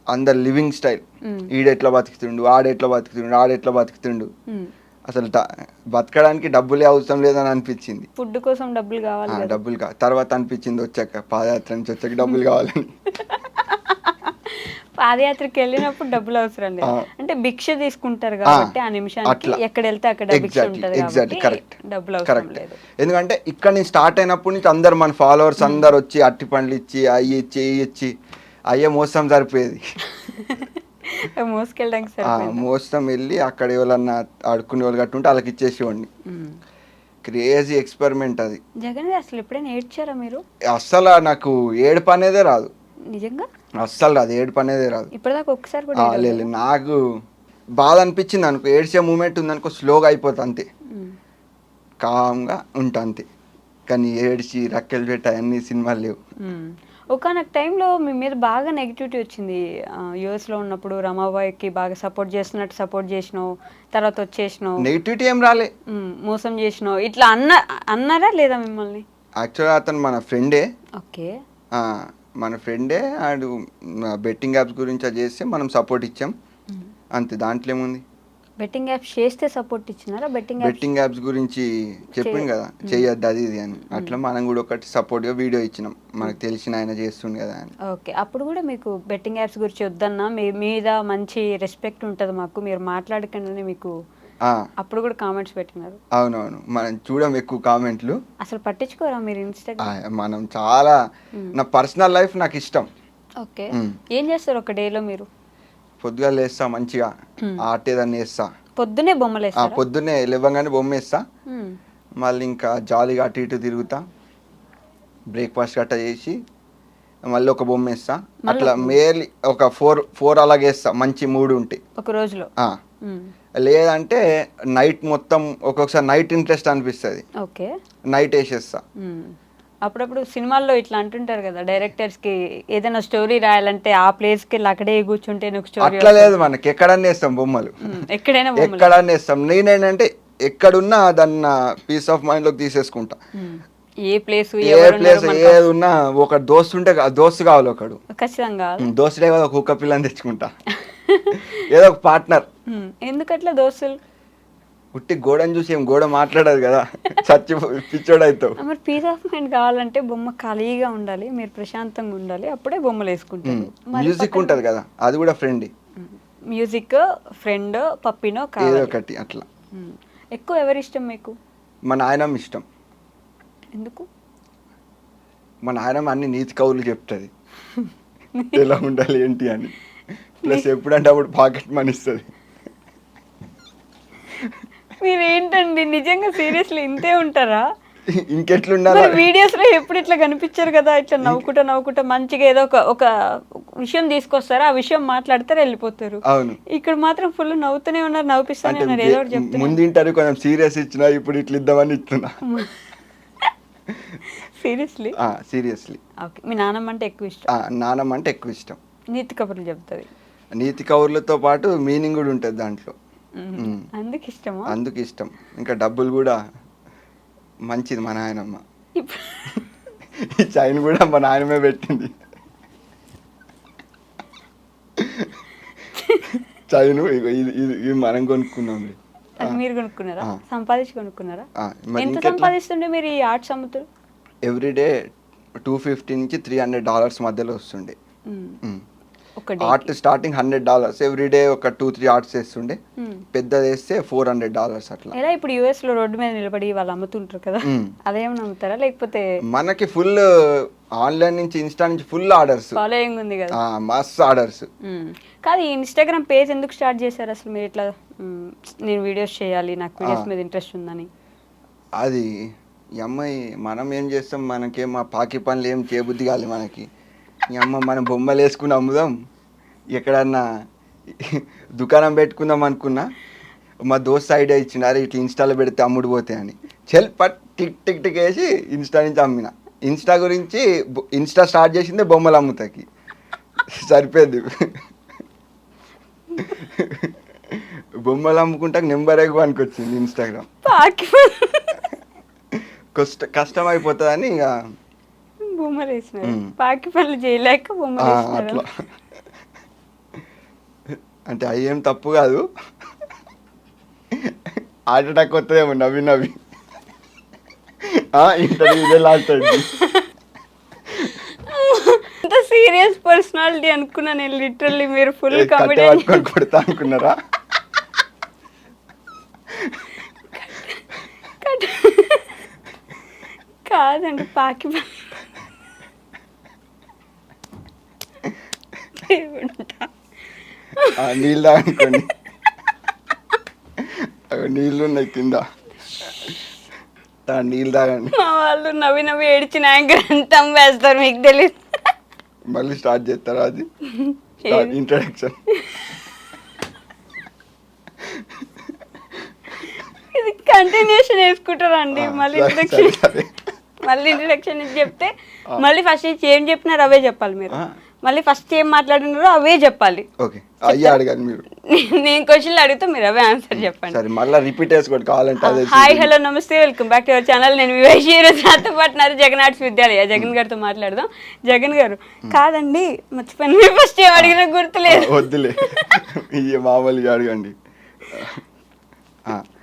అందరు లివింగ్ స్టైల్, ఈడెట్లా బతుకుతుండు, ఆడెట్లా బతుకుతుండు, అసలు బతకడానికి డబ్బులే అవసరం లేదని అనిపించింది. ఫుడ్ కోసం డబ్బులు కావాలి, డబ్బులు తర్వాత అనిపించింది వచ్చాక, పాదయాత్ర నుంచి వచ్చాక డబ్బులు కావాలని. పాదయాత్రకి వెళ్ళినప్పుడు డబ్బులు అవసరం లేదు, అంటే భిక్ష తీసుకుంటారు కాబట్టి ఆ నిమిషానికి ఎక్కడ వెళ్తే అక్కడ భిక్ష ఉంటుంది కాబట్టి డబ్బులు అవసరం లేదు. ఎందుకంటే ఇక్కడ నుంచి స్టార్ట్ అయినప్పటి నుంచి అందరు మన ఫాలోవర్స్ అందరు వచ్చి అట్టి పండ్లు ఇచ్చి అయ్యి ఇచ్చి అయ్యే మోసం సరిపోయేది. మోసం వెళ్ళి అక్కడ ఎవరన్నా ఆడుకునే వాళ్ళు కట్టుంటే వాళ్ళకి ఇచ్చేసేవాడిని. క్రేజీ ఎక్స్పెరిమెంట్ అది. జగన్ అసలు ఎప్పుడైనా ఏడ్చారా మీరు? అస్సలు నాకు ఏడుపు అనేదే రాదు. నిజంగా అస్సలు రాదు, ఏడుపు అనేదే రాదు. ఇప్పటిదాకా ఒక్కసారి కూడా లేదు. నాకు బాధ అనిపించింది అనుకో, ఏడ్చే మూమెంట్ ఉందనుకో, స్లోగా అయిపోతా అంతే, కామ్గా ఉంటా అంతే. కానీ ఏడ్చి రక్కెలు పెట్ట అన్ని సినిమాలు లేవు. ఒకనొక టైంలో మీ మీద బాగా నెగిటివిటీ వచ్చింది. యూఎస్లో ఉన్నప్పుడు రమాబాయికి బాగా సపోర్ట్ చేసినావు, తర్వాత వచ్చేసినావు. నెగిటివిటీ ఏం రాలే, మోసం చేసినావు ఇట్లా అన్నారా లేదా మిమ్మల్ని? యాక్చువల్గా అతను మన ఫ్రెండే. ఓకే, మన ఫ్రెండే. ఆడు బెట్టింగ్ యాప్స్ గురించి అది చేస్తే మనం సపోర్ట్ ఇచ్చాం అంతే, దాంట్లో ఏముంది. బెట్టింగ్ యాప్స్ చేస్తే సపోర్ట్ ఇచ్చినారా? బెట్టింగ్ యాప్స్ గురించి చెప్పింది కదా, చెయ్యొద్దు అది ఇది అని, అట్లా మనం కూడా ఒకటి సపోర్ట్గా వీడియో ఇచ్చినాం, మనకు తెలిసిన ఆయన చేస్తుండే కదా అని. ఓకే, అప్పుడు కూడా మీకు బెట్టింగ్ యాప్స్ గురించి వద్దన్నా, మీ మీద మంచి రెస్పెక్ట్ ఉంటుంది మాకు, మీరు మాట్లాడకండి మీకు అప్పుడు కూడా కామెంట్స్ పెట్టినారు. అవునవును, మనం చూడం ఎక్కువ కామెంట్లు. అసలు పట్టించుకోరా మీరు ఇన్స్టాగ్రామ్? మనం చాలా, నా పర్సనల్ లైఫ్ నాకు ఇష్టం. ఓకే, ఏం చేస్తారు ఒక డేలో మీరు? పొద్దుగా లేస్తా, మంచిగా ఆర్ట్ ఏదన్నా వేస్తా. పొద్దునే బొమ్మలు వేస్తా? పొద్దున్నే లేవగానే బొమ్మ వేస్తా, మళ్ళీ ఇంకా జాలీగా అటు ఇటు తిరుగుతా, బ్రేక్ఫాస్ట్ గట్ట చేసి మళ్ళీ ఒక బొమ్మ వేస్తా. అట్లా మేర్లీ ఒక 4 అలాగే వేస్తా, మంచి మూడు ఉంటే ఒక రోజులో. లేదంటే నైట్ మొత్తం, ఒక్కొక్కసారి నైట్ ఇంట్రెస్ట్ అనిపిస్తుంది, ఓకే, నైట్ వేసేస్తా. అప్పుడప్పుడు సినిమాల్లో ఇట్లా అంటుంటారు కదా, డైరెక్టర్స్ కి ఏదైనా స్టోరీ రాయాలంటే ఆ ప్లేస్ కి అక్కడే కూర్చుంటే స్టోరీ. అట్లా లేదు, మనకి ఎక్కడన్నా వేస్తాం బొమ్మలు, ఎక్కడన్నా వేస్తాం. నేనేంటంటే ఎక్కడున్నా దాన్ని పీస్ ఆఫ్ మైండ్ లోకి తీసేసుకుంటా. ఏ ప్లేస్ ఏది ఉన్నా ఒక దోస్తు ఉంటే దోస్తు కావాలి ఒకడు, ఖచ్చితంగా దోస్తుడే కదా, ఒక కుక్క పిల్లని తెచ్చుకుంటా, ఏదో ఒక పార్ట్నర్. ఎందుకట్లా దోస్తులు? ఉట్టి గోడని చూసి ఏం గోడ మాట్లాడదు కదా, చచ్చి పిచ్చోడు అవుతావు. మరి పీస్ ఆఫ్ మైండ్ కావాలంటే బొమ్మ ఖాళీగా ఉండాలి, మీరు ప్రశాంతంగా ఉండాలి, అప్పుడే బొమ్మలు వేసుకుంటారు. మ్యూజిక్ ఉంటది కదా, అది కూడా ఫ్రెండ్. మ్యూజిక్, ఫ్రెండ్, పప్పినో ఏదో ఒకటి అట్లా. ఎక్కువ ఎవరి ఇష్టం మీకు? మా నాయనమ్మ ఇష్టం. ఎందుకు? మా నాయనమ్మ అన్ని నీతి కవులు చెప్తుంది, ఎలా ఉండాలి ఏంటి అని. ప్లస్ ఎప్పుడంటే అప్పుడు పాకెట్ మనీ ఇస్తుంది. మీరేంటండి నిజంగా సీరియస్లీ ఇంతే ఉంటారా? ఇంకెట్లుండాలి వీడియోస్ లో ఎప్పుడు ఇట్లా కనిపించారు కదా, ఇట్లా నవ్వుకుంటా మంచిగా ఏదో ఒక విషయం తీసుకొస్తారు, ఆ విషయం మాట్లాడతారు వెళ్ళిపోతారు. అవును. ఇక్కడ మాత్రం ఫుల్ నవ్వుతూనే ఉన్నారు, నవ్విస్తూనే ఉన్నారు, ఏదో ఒకటి చెప్తున్నారు. ముందు ఇంటర్వ్యూ కొంచెం సీరియస్ ఇచ్చినా, ఇప్పుడు ఇట్లా ఇద్దామని ఇస్తున్నా. సీరియస్లీ? సీరియస్లీ. ఓకే. మీ నాన్నమ్మ అంటే ఎక్కువ ఇష్టం? నానమ్మ అంటే ఎక్కువ ఇష్టం. నీతి కబుర్లు చెప్తుంది. నీతి కౌర్లతో పాటు మీనింగ్ కూడా ఉంటుంది దాంట్లో. అందుకు ఇష్టమా? అందుకు ఇష్టం. ఇంకా డబ్బులు కూడా మంచిది మా నాయనమ్మ. ఈ చైన్ కూడా మా నాయనమే పెట్టింది. చైన్ ఇది మనం కొనుక్కున్నాం. అది మీరు కొనుక్కున్నారా? సంపాదించి కొనుక్కున్నారా? మరి ఎంత ఇంకెట్లా? సంపాదిస్తుండే మీరు ఈ ఆర్ట్స్ అమ్ముతారు? ఎవ్రీడే $250 నుంచి $300 మధ్యలో వస్తుండే. ఒక డే ఆర్ట్ స్టార్టింగ్ $100, ఎవ్రీడే ఒక 2-3 ఆర్ట్స్ వేస్తుండే. పెద్దది వేస్తే $400 అట్లా. ఎలా ఇప్పుడు యుఎస్ లో రోడ్డు మీద నిలబడి వాళ్ళు అమ్ముతుంటారు కదా, అదేమన్నా అమ్ముతారా లేకపోతే? మనకి ఫుల్ ఆన్లైన్ నుంచి, ఇన్స్టా నుంచి ఫుల్ ఆర్డర్స్, ఫాలోయింగ్ ఉంది కదా, మస్తు ఆర్డర్స్. కాదు, ఈ ఇన్స్టాగ్రామ్ పేజ్ ఎందుకు స్టార్ట్ చేశారు అసలు మీరు? ఇట్లా నేను వీడియోస్ చేయాలి, నాకు వీడియోస్ మీద ఇంట్రెస్ట్ ఉందని. అది ఈ అమ్మాయి మనం ఏం చేస్తాం, మనకేం మా పాకి పనులు ఏం చేయబుద్ధి కాదు మనకి. ఈ అమ్మ మనం బొమ్మలు వేసుకుని అమ్ముదాం, ఎక్కడన్నా దుకాణం పెట్టుకుందాం అనుకున్నా, మా దోస్త్ ఐడియా ఇచ్చినారు ఇట్లా ఇన్స్టాలో పెడితే అమ్ముడు పోతాయి అని. చెల్ పట్ టిక్ టిక్ టిక్ వేసి ఇన్స్టా నుంచి అమ్మిన. ఇన్స్టా గురించి ఇన్స్టా స్టార్ట్ చేసిందే బొమ్మలు అమ్ముతాకి, సరిపోయింది. బొమ్మలు అమ్ముకుంటాక నెంబర్ ఎక్కువనికి వచ్చింది ఇన్స్టాగ్రామ్. కష్టం అయిపోతుందని ఇక బొమ్మలు వేసినారు. పాకి పనులు చేయలేక బొమ్మలు అట్లా. అంటే అవి ఏం తప్పు కాదు, హార్ట్ అటాక్ వస్తుందేమో నవ్వి నవ్వి. ఇంటర్వ్యూ ఇదే లాస్ట్ అయింది. అంత సీరియస్ పర్సనాలిటీ అనుకున్నా నేను లిటరల్లీ. మీరు ఫుల్ కామెడీ పట్టుకొని కొడతా అనుకున్నారా? కాదండి, పాకి నీళ్ళు తాగనుకోండి, నీళ్ళు ఉన్నాయి కింద, నీళ్ళు తాగండి. మా వాళ్ళు నవ్వి నవ్వి ఏడ్చిన యాంకర్ అంతా వేస్తారు, మీకు తెలియదు. మళ్ళీ స్టార్ట్ చేస్తారా? అది ఇంట్రడక్షన్. ఇది కంటిన్యూషన్ వేసుకుంటారండి. మళ్ళీ ఇంట్రడక్షన్ చెప్తే మళ్ళీ ఫస్ట్ ఏం చెప్పినారు అవే చెప్పాలి మీరు. మళ్ళీ ఫస్ట్ ఏం మాట్లాడినారో అవే చెప్పాలి. ఓకే, అయ్యా అడగాలి మీరు. నేను క్వశ్చన్లు అడిగితే మీరు అవే ఆన్సర్ చెప్పండి. సరే, మళ్ళీ రిపీట్ చేసుకోండి కావాలంటే. అదే. హాయ్, హలో, నమస్తే, welcome back to our channel. నేను వివేష్. ఈరోజు నాతో పాటు నారు జగన్ ఆర్ట్స్ విద్యాలయ జగన్ గారితో మాట్లాడదాం. జగన్ గారు, కాదండి మర్చిపోయాను, మీరు ఫస్ట్ ఏం అడిగినా గుర్తులేదు. వద్దులే, ఇవి మామూలుగా అడగండి.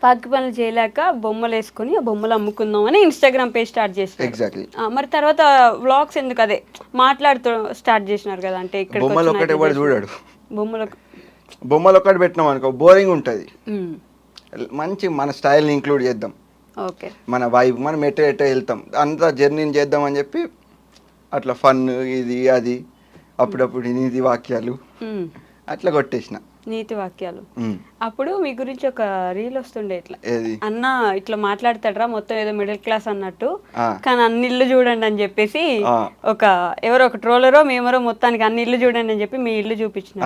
పాకి పనులు చేయలేక బొమ్మలు వేసుకొని ఆ బొమ్మలు అమ్ముకుందాం అని ఇన్స్టాగ్రామ్ పేజ్ స్టార్ట్ చేశారు. ఎగ్జాక్ట్లీ. మరి తర్వాత వ్లాగ్స్ ఎందుకు అదే మాట్లాడుతూ స్టార్ట్ చేసినారు కదా? అంటే ఇక్కడ బొమ్మలు ఒకటే వాడు చూడాడు. బొమ్మలు ఒకటి పెట్టినాం అనుకో బోరింగ్ ఉంటుంది. మంచి మన స్టైల్ని ఇంక్లూడ్ చేద్దాం, ఓకే, మన వైబ్, మనం ఎటో వెళ్తాం, అంతా జర్నీని చేద్దాం అని చెప్పి అట్లా ఫన్ ఇది అది, అప్పుడప్పుడు నీతి వాక్యాలు అట్లా కొట్టేసిన. నీతి వాక్యాలు. అప్పుడు మీ గురించి ఒక రీల్ వస్తుండే, ఇట్లా అన్న ఇట్లా మాట్లాడతాడరా మొత్తం ఏదో మిడిల్ క్లాస్ అన్నట్టు, కానీ అన్ని ఇల్లు చూడండి అని చెప్పేసి ఎవరో ఒక ట్రోలరో మేమరో మొత్తానికి అన్ని ఇల్లు చూడండి అని చెప్పి మీ ఇల్లు చూపించిన.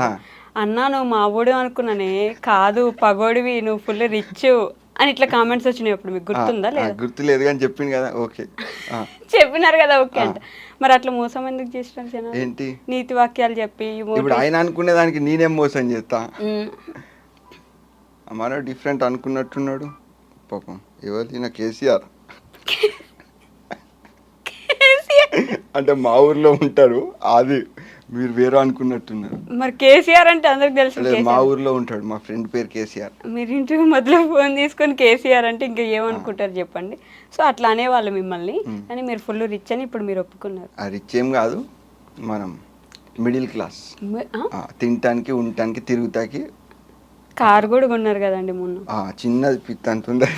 అన్నా నువ్వు మా ఊడు అనుకున్నానే, కాదు పగోడివి, నువ్వు ఫుల్ రిచ్ అని ఇట్లా కామెంట్స్ వచ్చినాయి. ఇప్పుడు మీకు గుర్తుందా? లేదా? గుర్తులేదు కానీ చెప్పింది కదా. ఓకే, చెప్పినారు కదా. ఓకే అంట. మరి అట్లా మోసం ఎందుకు చేసినారు జనాలు? ఏంటి నీతి వాక్యాలు చెప్పి ఇప్పుడు ఆయన అనుకునే దానికి నేనేం మోసం చేస్తా? మన డిఫరెంట్ అనుకున్నట్టున్నాడు పాపం. ఎవరు నా కేసీఆర్ అంటే మా ఊర్లో ఉంటాడు, అది మీరు వేరే అనుకున్నట్టున్నారు. మరి కేసీఆర్ అంటే అందరికి తెలుసు, మా ఊర్లో ఉంటాడు, మా ఫ్రెండ్ పేరు కేసీఆర్. మీరు ఇంటికి మొదలు ఫోన్ తీసుకొని కేసీఆర్ అంటే ఇంకా ఏమనుకుంటారు చెప్పండి. సో అట్లా అనేవాళ్ళు మిమ్మల్ని, అని మీరు ఫుల్ రిచ్ అని ఇప్పుడు మీరు ఒప్పుకున్నారు. రిచ్ ఏం కాదు, మనం మిడిల్ క్లాస్. తినటానికి, ఉండటానికి, తిరుగుతాకి. కారు కూడా కొన్నారు కదండి మొన్న. చిన్నది పిత్త అంటుందా?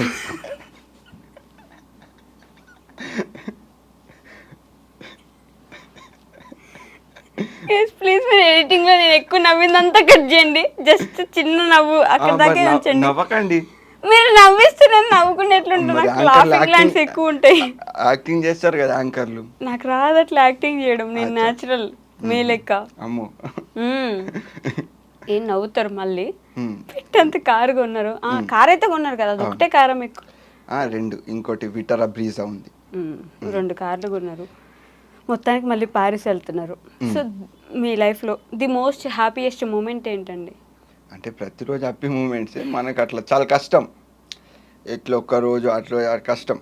ప్లీజ్ మీరు ఎడిటింగ్ లో నేను ఎక్కువ నవ్విందంతా కట్ చేయండి, జస్ట్ చిన్న నవ్వు అక్కడ దాకా ఉంచండి. నవ్వకండి, మీరు నవ్విస్తున్నారు, నవ్వుకునేట్లుంటే మరి నాకు యాంకర్లు లాఫింగ్ లాండ్స్ ఎక్కువ ఉంటాయి. యాక్టింగ్ చేస్తారు కదా యాంకర్లు. నాకు రాదు అట్లా యాక్టింగ్ చేయడం, నేను న్యాచురల్ మే లెక్క. అమ్మో. ఏం నవ్వుతారు మళ్ళీ. పెట్టంత కారు కొన్నారు, కార్ అయితే కొన్నారు కదా, అది ఒకటే కారా మీకు? 2, ఇంకోటి విటరా బ్రీజా ఉంది. 2 కార్లు కొన్నారు. మొత్తానికి మళ్ళీ పారిస్ వెళ్తున్నారు. సో మీ లైఫ్లో ది మోస్ట్ హ్యాపీయెస్ట్ మూమెంట్ ఏంటండి? అంటే ప్రతిరోజు హ్యాపీ మూమెంట్సే మనకు. అట్లా చాలా కష్టం, ఎట్లా ఒక్కరోజు అట్లా కష్టం.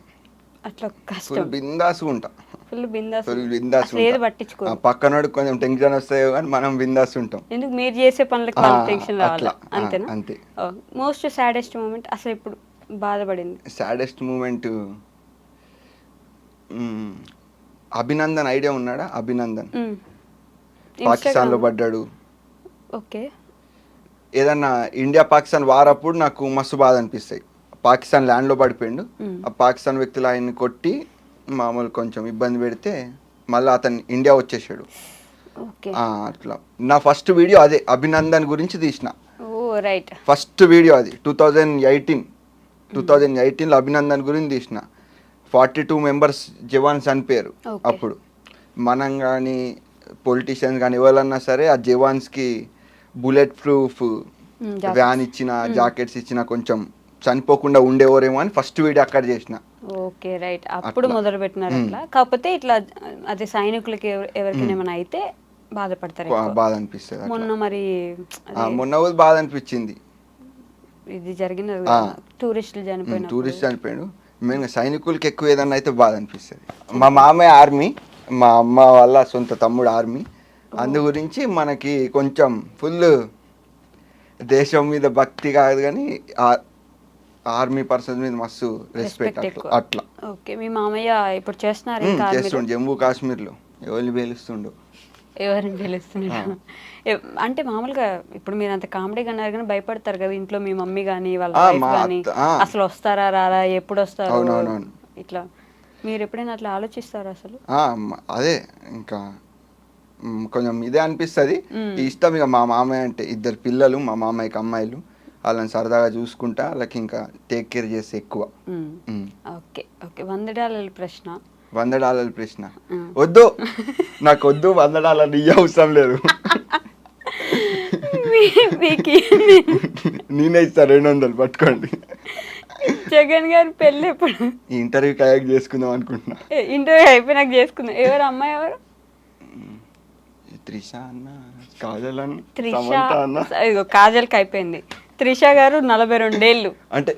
అట్లా కష్టం. ఫుల్ బిందాస్ ఉంటా, ఫుల్ బిందాస్. ఫుల్ బిందాస్ ఏది పట్టించుకో. పక్కనోడు కొంచెం టెన్షన్ వస్తాయో కానీ మనం బిందాస్ ఉంటాం. ఎందుకు మీరు చేసే పనులకు టెన్షన్ రావాలి, అంతేనా? అంతే. మోస్ట్ సాడెస్ట్ మూమెంట్ అసలు ఇప్పుడు బాధపడింది? సాడెస్ట్ మూమెంట్ అభినందన్, ఐడియా ఉన్నాడా? అభినందన్ పాకిస్తాన్లో పడ్డాడు. ఓకే. ఏదన్నా ఇండియా పాకిస్తాన్ వారప్పుడు నాకు మస్తు బాధ అనిపిస్తాయి. పాకిస్తాన్ ల్యాండ్లో పడిపోయిండు, ఆ పాకిస్తాన్ వ్యక్తులు ఆయన్ని కొట్టి మామూలు కొంచెం ఇబ్బంది పెడితే మళ్ళీ అతను ఇండియా వచ్చేసాడు. అట్లా నా ఫస్ట్ వీడియో అదే అభినందన్ గురించి తీసిన. రైట్. ఫస్ట్ వీడియో అది 2018లో అభినందన్ గురించి తీసిన. 42 మెంబర్స్ జవాన్స్ చనిపోయారు అప్పుడు. మనం కానీ పొలిటీషియన్స్ కానీ ఎవరన్నా సరే ఆ జవాన్స్కి బుల్లెట్ ప్రూఫ్ వ్యాన్ ఇచ్చిన, జాకెట్స్ ఇచ్చిన కొంచెం చనిపోకుండా ఉండేవారేమో అని ఫస్ట్ వీడియో అక్కడ చేసిన. Okay right. అప్పుడు మొదలు పెట్టినారు అట్లా. కాకపోతే ఇట్లా అదే సైనికులకి ఎవరికైనా ఏమైనా అయితే బాధపడతారు, బాధ అనిపిస్తుంది. మొన్న మరి మొన్న బాధ అనిపించింది, ఇది జరిగిన టూరిస్టులు చనిపోయాడు. మేము సైనికులకి ఎక్కువ ఏదన్నా అయితే బాధ అనిపిస్తుంది. మా మామయ్య ఆర్మీ, మా అమ్మ వాళ్ళ సొంత తమ్ముడు ఆర్మీ. అందు గురించి మనకి కొంచెం ఫుల్ దేశం మీద భక్తి కాదు కానీ ఆర్మీ పర్సన్ మీద మస్తు రెస్పెక్ట్ అట్లా. ఓకే. మీ మామయ్య ఇప్పుడు చేస్తుండు జమ్మూ కాశ్మీర్లో. ఎవరిని పేలుస్తుండు? ఎవరిని పిలుస్తున్నారు అంటే మామూలుగా ఇప్పుడు మీరు అంత కామెడీగా అన్నారు కానీ భయపడతారు కదా ఇంట్లో మీ మమ్మీ కానీ వాళ్ళ వైఫ్ కానీ, అసలు వస్తారా రారా, ఎప్పుడు వస్తారు ఇట్లా, మీరు ఎప్పుడైనా అట్లా ఆలోచిస్తారా అసలు? అదే ఇంకా కొంచెం ఇదే అనిపిస్తుంది. ఇష్టం ఇక మా మామయ్య అంటే. 2 పిల్లలు మా మామయ్యకి, అమ్మాయిలు. వాళ్ళని సరదాగా చూసుకుంటా, వాళ్ళకి ఇంకా టేక్ కేర్ చేస్తే ఎక్కువ. Okay okay. $100 ప్రశ్న. $100 ప్రశ్న వద్దు, నాకు వద్దు. $100 ఇయ్య అవసరం లేదు, నేనే ఇస్తా. 200 పట్టుకోండి. జగన్ గారి పెళ్ళి ఎప్పుడు? ఈ ఇంటర్వ్యూ కయాక్ చేసుకుందాం అనుకుంటున్నా. ఇంటర్వ్యూ అయిపోయినాక చేసుకుందాం. ఎవరు అమ్మాయి? ఎవరు? త్రిష అన్న, కాజల్ అన్న. ఇదిగో కాజల్కి అయిపోయింది. త్రిష గారు 42 ఏళ్ళు. అంటే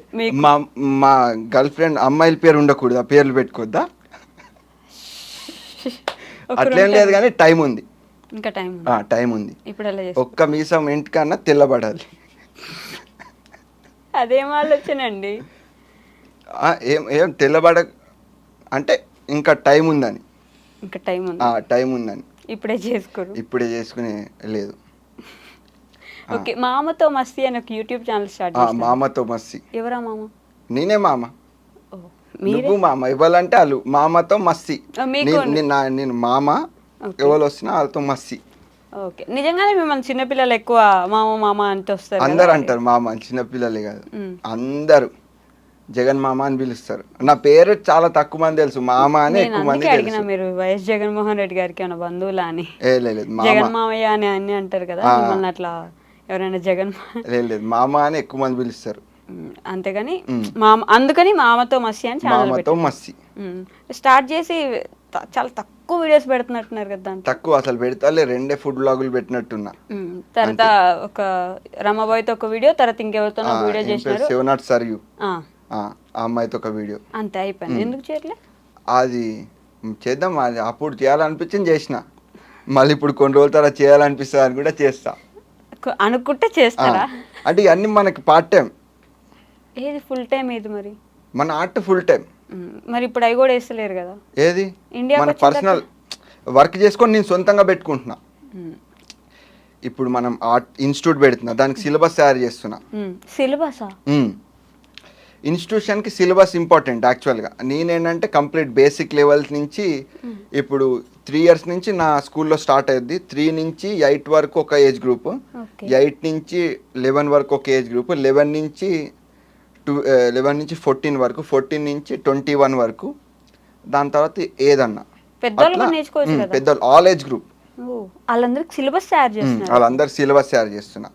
మా గర్ల్ ఫ్రెండ్ అమ్మాయిల పేరు ఉండకూడదు, ఆ పేర్లు పెట్టుకోద్దా? అట్లేం లేదు కానీ టైం ఉంది, ఇంకా టైం ఉంది. ఇప్పుడు ఎలా ఒక్క మీసం ఇంటికన్నా తెల్లబడాలి. అదేం ఆలోచనండి? ఏం తెల్లబడ అంటే ఇంకా టైం ఉందని. ఇంకా టైం ఉందని. ఇప్పుడే చేసుకునే లేదు. ఓకే. మామతో మస్తి అని ఒక యూట్యూబ్ ఛానల్ స్టార్ట్ చేశారు. మామతో మస్తి. ఎవరా మామ? నేనే మామ. నువ్వు మామ, ఇవ్వాలంటే వాళ్ళు మామతో మస్తి. నేను మామ, ఎవరు వస్తున్నా వాళ్ళతో మస్తి. ఓకే. నిజంగానే మిమ్మల్ని చిన్నపిల్లలు ఎక్కువ మామ మామ అంటే వస్తారు? అందరు అంటారు మామ, చిన్నపిల్లలే కాదు అందరు జగన్ మామ అని పిలుస్తారు. నా పేరు చాలా తక్కువ మంది తెలుసు, మామ అని ఎక్కువ మంది అడిగినా. మీరు వైఎస్ జగన్మోహన్ రెడ్డి గారికి ఏమైనా బంధువులా అని? లేదు, జగన్ మామయ్య అని అన్ని అంటారు కదా, మిమ్మల్ని అట్లా ఎవరైనా జగన్? లేదు, మామ అని ఎక్కువ మంది పిలుస్తారు అంతేగాని మామ. అందుకని మామతో మస్సి అని ఛానల్ స్టార్ట్ చేసి చాలా తక్కువ వీడియోస్ పెడుతున్నట్టున్నారు కదా? తక్కువ అసలు పెడతాలే, 2 ఫుడ్ వ్లాగులు పెట్టినట్టున్నా. తర్వాత ఒక రమాబాయ్తో ఒక వీడియో, తర్వాత ఇంకెవరితో వీడియో చేసినారు. 7 సరియు ఆ అమ్మాయితో ఒక వీడియో. అంతే అయిపోయింది. ఎందుకు చేయట్లే? అది చేద్దాం, అది అప్పుడు చేయాలనిపించింది చేసిన. మళ్ళీ ఇప్పుడు కొన్ని రోజుల తర్వాత చేయాలనిపిస్తుంది అని కూడా చేస్తా. అనుకుంటే చేస్తారా? అంటే ఇవన్నీ మనకి పార్ట్ టైం. ఏది ఫుల్ టైం? ఏది మరి మన ఆర్ట్ ఫుల్ టైం. మరి ఇప్పుడు అవి కూడా వేస్తలేరు కదా? ఏది మన పర్సనల్ వర్క్ చేసుకొని నేను సొంతంగా పెట్టుకుంటున్నా. ఇప్పుడు మనం ఆర్ట్ ఇన్స్టిట్యూట్ పెడుతున్నా, దానికి సిలబస్ తయారు చేస్తున్నా. సిలబసా? ఇన్స్టిట్యూషన్కి సిలబస్ ఇంపార్టెంట్ యాక్చువల్గా. నేనేంటంటే కంప్లీట్ బేసిక్ లెవెల్స్ నుంచి ఇప్పుడు 3 years నుంచి నా స్కూల్లో స్టార్ట్ అయ్యింది. 3 నుంచి 8 వరకు ఒక ఏజ్ గ్రూప్, 8 నుంచి 11 వరకు ఒక ఏజ్ గ్రూప్, 11 నుంచి 11 నుంచి 14 వరకు, 14 నుంచి 21 వరకు, దాని తర్వాత ఏదన్నా పెద్దవాళ్ళు అట్లా, కూడా నేర్చుకోవచ్చు కదా. పెద్దవాళ్ళు ఆల్ ఏజ్ గ్రూప్ ఓ, వాళ్ళందరికి సిలబస్ తయారు చేస్తున్నారు. వాళ్ళందరూ సిలబస్ తయారు చేస్తున్నా.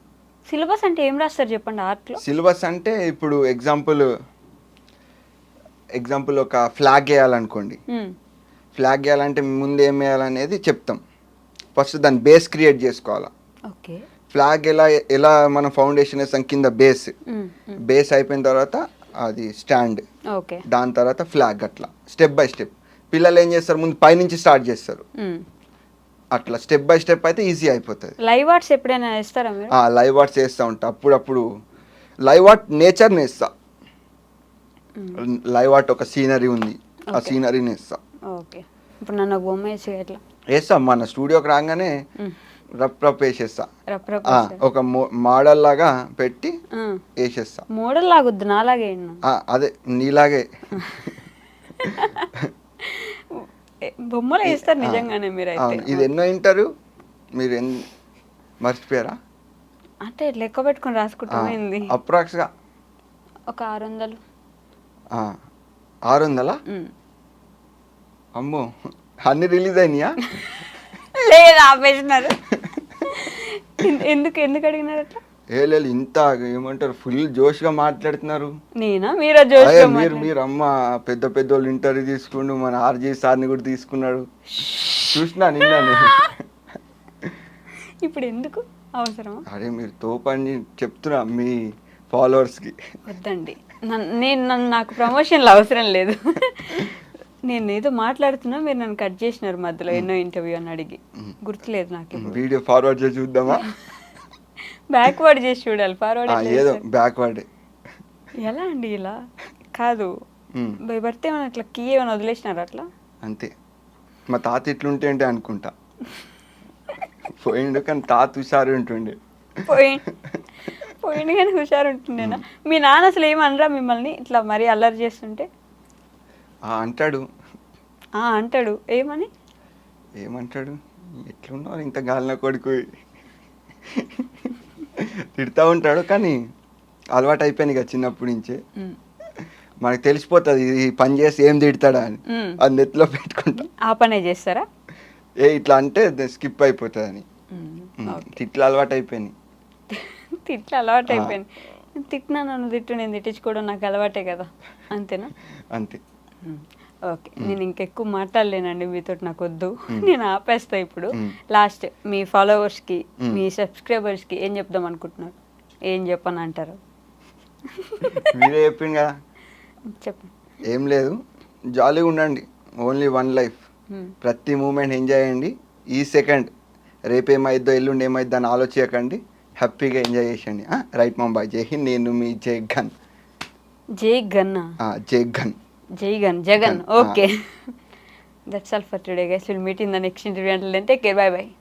సిలబస్ అంటే ఏం రాస్తారు చెప్పండి ఆర్ట్లో? సిలబస్ అంటే ఇప్పుడు ఎగ్జాంపుల్ ఒక ఫ్లాగ్ వేయాలనుకోండి. ఫ్లాగ్ వేయాలంటే ముందు ఏం వేయాలనేది చెప్తాం. ఫస్ట్ దాని బేస్ క్రియేట్ చేసుకోవాలా. ఓకే. ఫ్లాగ్ ఎలా మనం ఫౌండేషన్ వేస్తాం, కింద బేస్ అయిపోయిన తర్వాత అది స్టాండ్, ఓకే. దాని తర్వాత ఫ్లాగ్, అట్లా స్టెప్ బై స్టెప్. పిల్లలు ఏం చేస్తారు, ముందు పైనుంచి స్టార్ట్ చేస్తారు. అట్లా స్టెప్ బై స్టెప్ అయితే ఈజీ అయిపోతుంది. లైవ్ ఆర్ట్స్ ఎప్పుడైనా వేస్తారా మీరు? లైవ్ ఆర్ట్స్ వేస్తూ ఉంటా అప్పుడప్పుడు. లైవ్ ఆర్ట్ నేచర్ని వేస్తా. లైవ్ ఆర్ట్ ఒక సీనరీ ఉంది, ఆ సీనరీని వేస్తా. ఓకే. ఇప్పుడు నన్ను ఒక బొమ్మ వేసి ఎట్లా వేస్తా, మన స్టూడియోకి రాగానే రప్ వేసేస్తా. రప్ ఒక మోడల్ లాగా పెట్టి వేసేస్తా. మోడల్ లాగొద్దు, నాలాగే అదే నీలాగే బొమ్మలు వేస్తారు నిజంగానే మీరైతే. ఇది ఎన్నో ఇంటర్వ్యూ మీరు మర్చిపోయారా? అంటే లెక్క పెట్టుకుని రాసుకుంటామైంది. అప్రాక్స్గా ఒక 600. 600? అమ్మో, అన్ని రిలీజ్ అయినాయా? లేదు, ఆపేసినారు. ఎందుకు అడిగినారు అట్లా? లేదు, ఇంత ఏమంటారు, ఫుల్ జోష్గా మాట్లాడుతున్నారు. నేనా మీరా జోష్? మీరు అమ్మ పెద్ద పెద్దోళ్ళు ఇంటర్వ్యూ తీసుకుంటూ మన ఆర్జీ సార్ని కూడా తీసుకున్నాడు, చూసినా నిన్న. ఇప్పుడు ఎందుకు అవసరం? అరే మీరు తోపని చెప్తున్నా మీ ఫాలోవర్స్కి. వద్దండి, నాకు ప్రమోషన్లు అవసరం లేదు. నేను ఏదో మాట్లాడుతున్నా, మీరు నన్ను కట్ చేసినారు మధ్యలో. ఎన్నో ఇంటర్వ్యూ అని అడిగి గుర్తులేదు నాకు. వీడియో ఫార్వర్డ్ చేసి చూద్దామా? బ్యాక్వర్డ్ చేసి చూడాలి, ఫార్వర్డ్ ఏదో బ్యాక్వర్డ్. ఎలా అండి ఇలా? కాదు, భయపడితే ఏమైనా అట్లా కీ ఏమైనా వదిలేసినారు అట్లా? అంతే. మా తాత ఇట్లుంటే అంటే అనుకుంటా పోయిండు, కానీ తాత హుషారు ఉంటుండే. పోయిండు కానీ హుషారు ఉంటుండేనా? మీ నాన్న అసలు ఏమనరా మిమ్మల్ని ఇట్లా మరీ అల్లరి చేస్తుంటే? అంటాడు. అంటాడు. ఏమంటాడు, ఎట్లున్నావు ఇంత గాలిన కొడుకు, తిడతా ఉంటాడు. కానీ అలవాటు అయిపోయింది కదా చిన్నప్పటి నుంచే. మనకు తెలిసిపోతుంది ఈ పని చేసి ఏం తిడతాడా అని, అది నెత్తిలో పెట్టుకుంటా. ఆ పనే చేస్తారా? ఇట్లా అంటే స్కిప్ అయిపోతుంది అని. తిట్లు అలవాటు అయిపోయింది. తిట్టినా నన్ను తిట్టు, నేను తిట్టించుకోవడం నాకు అలవాటే కదా, అంతేనా? అంతే. ఓకే, నేను ఇంకెక్కువ మాట్లాడలేనండి మీతో, నాకు వద్దు, నేను ఆపేస్తా ఇప్పుడు. లాస్ట్ మీ ఫాలోవర్స్కి, మీ సబ్స్క్రైబర్స్కి ఏం చెప్దాం అనుకుంటున్నారు? ఏం చెప్పని అంటారు? మీరే చెప్పింది కదా. చెప్పండి. ఏం లేదు, జాలీగా ఉండండి. Only one life. ప్రతి మూమెంట్ ఎంజాయ్ చేయండి. ఈ సెకండ్ రేపేమైద్దో ఎల్లుండి ఏమైద్దో అని ఆలోచించకండి. హ్యాపీగా ఎంజాయ్ చేయండి. రైట్ ముంబై. జై హింద్. నేను మీ Jagan. Jagan. Okay. That's all for today, guys. We'll meet in the next interview. Until then, take care. Bye bye.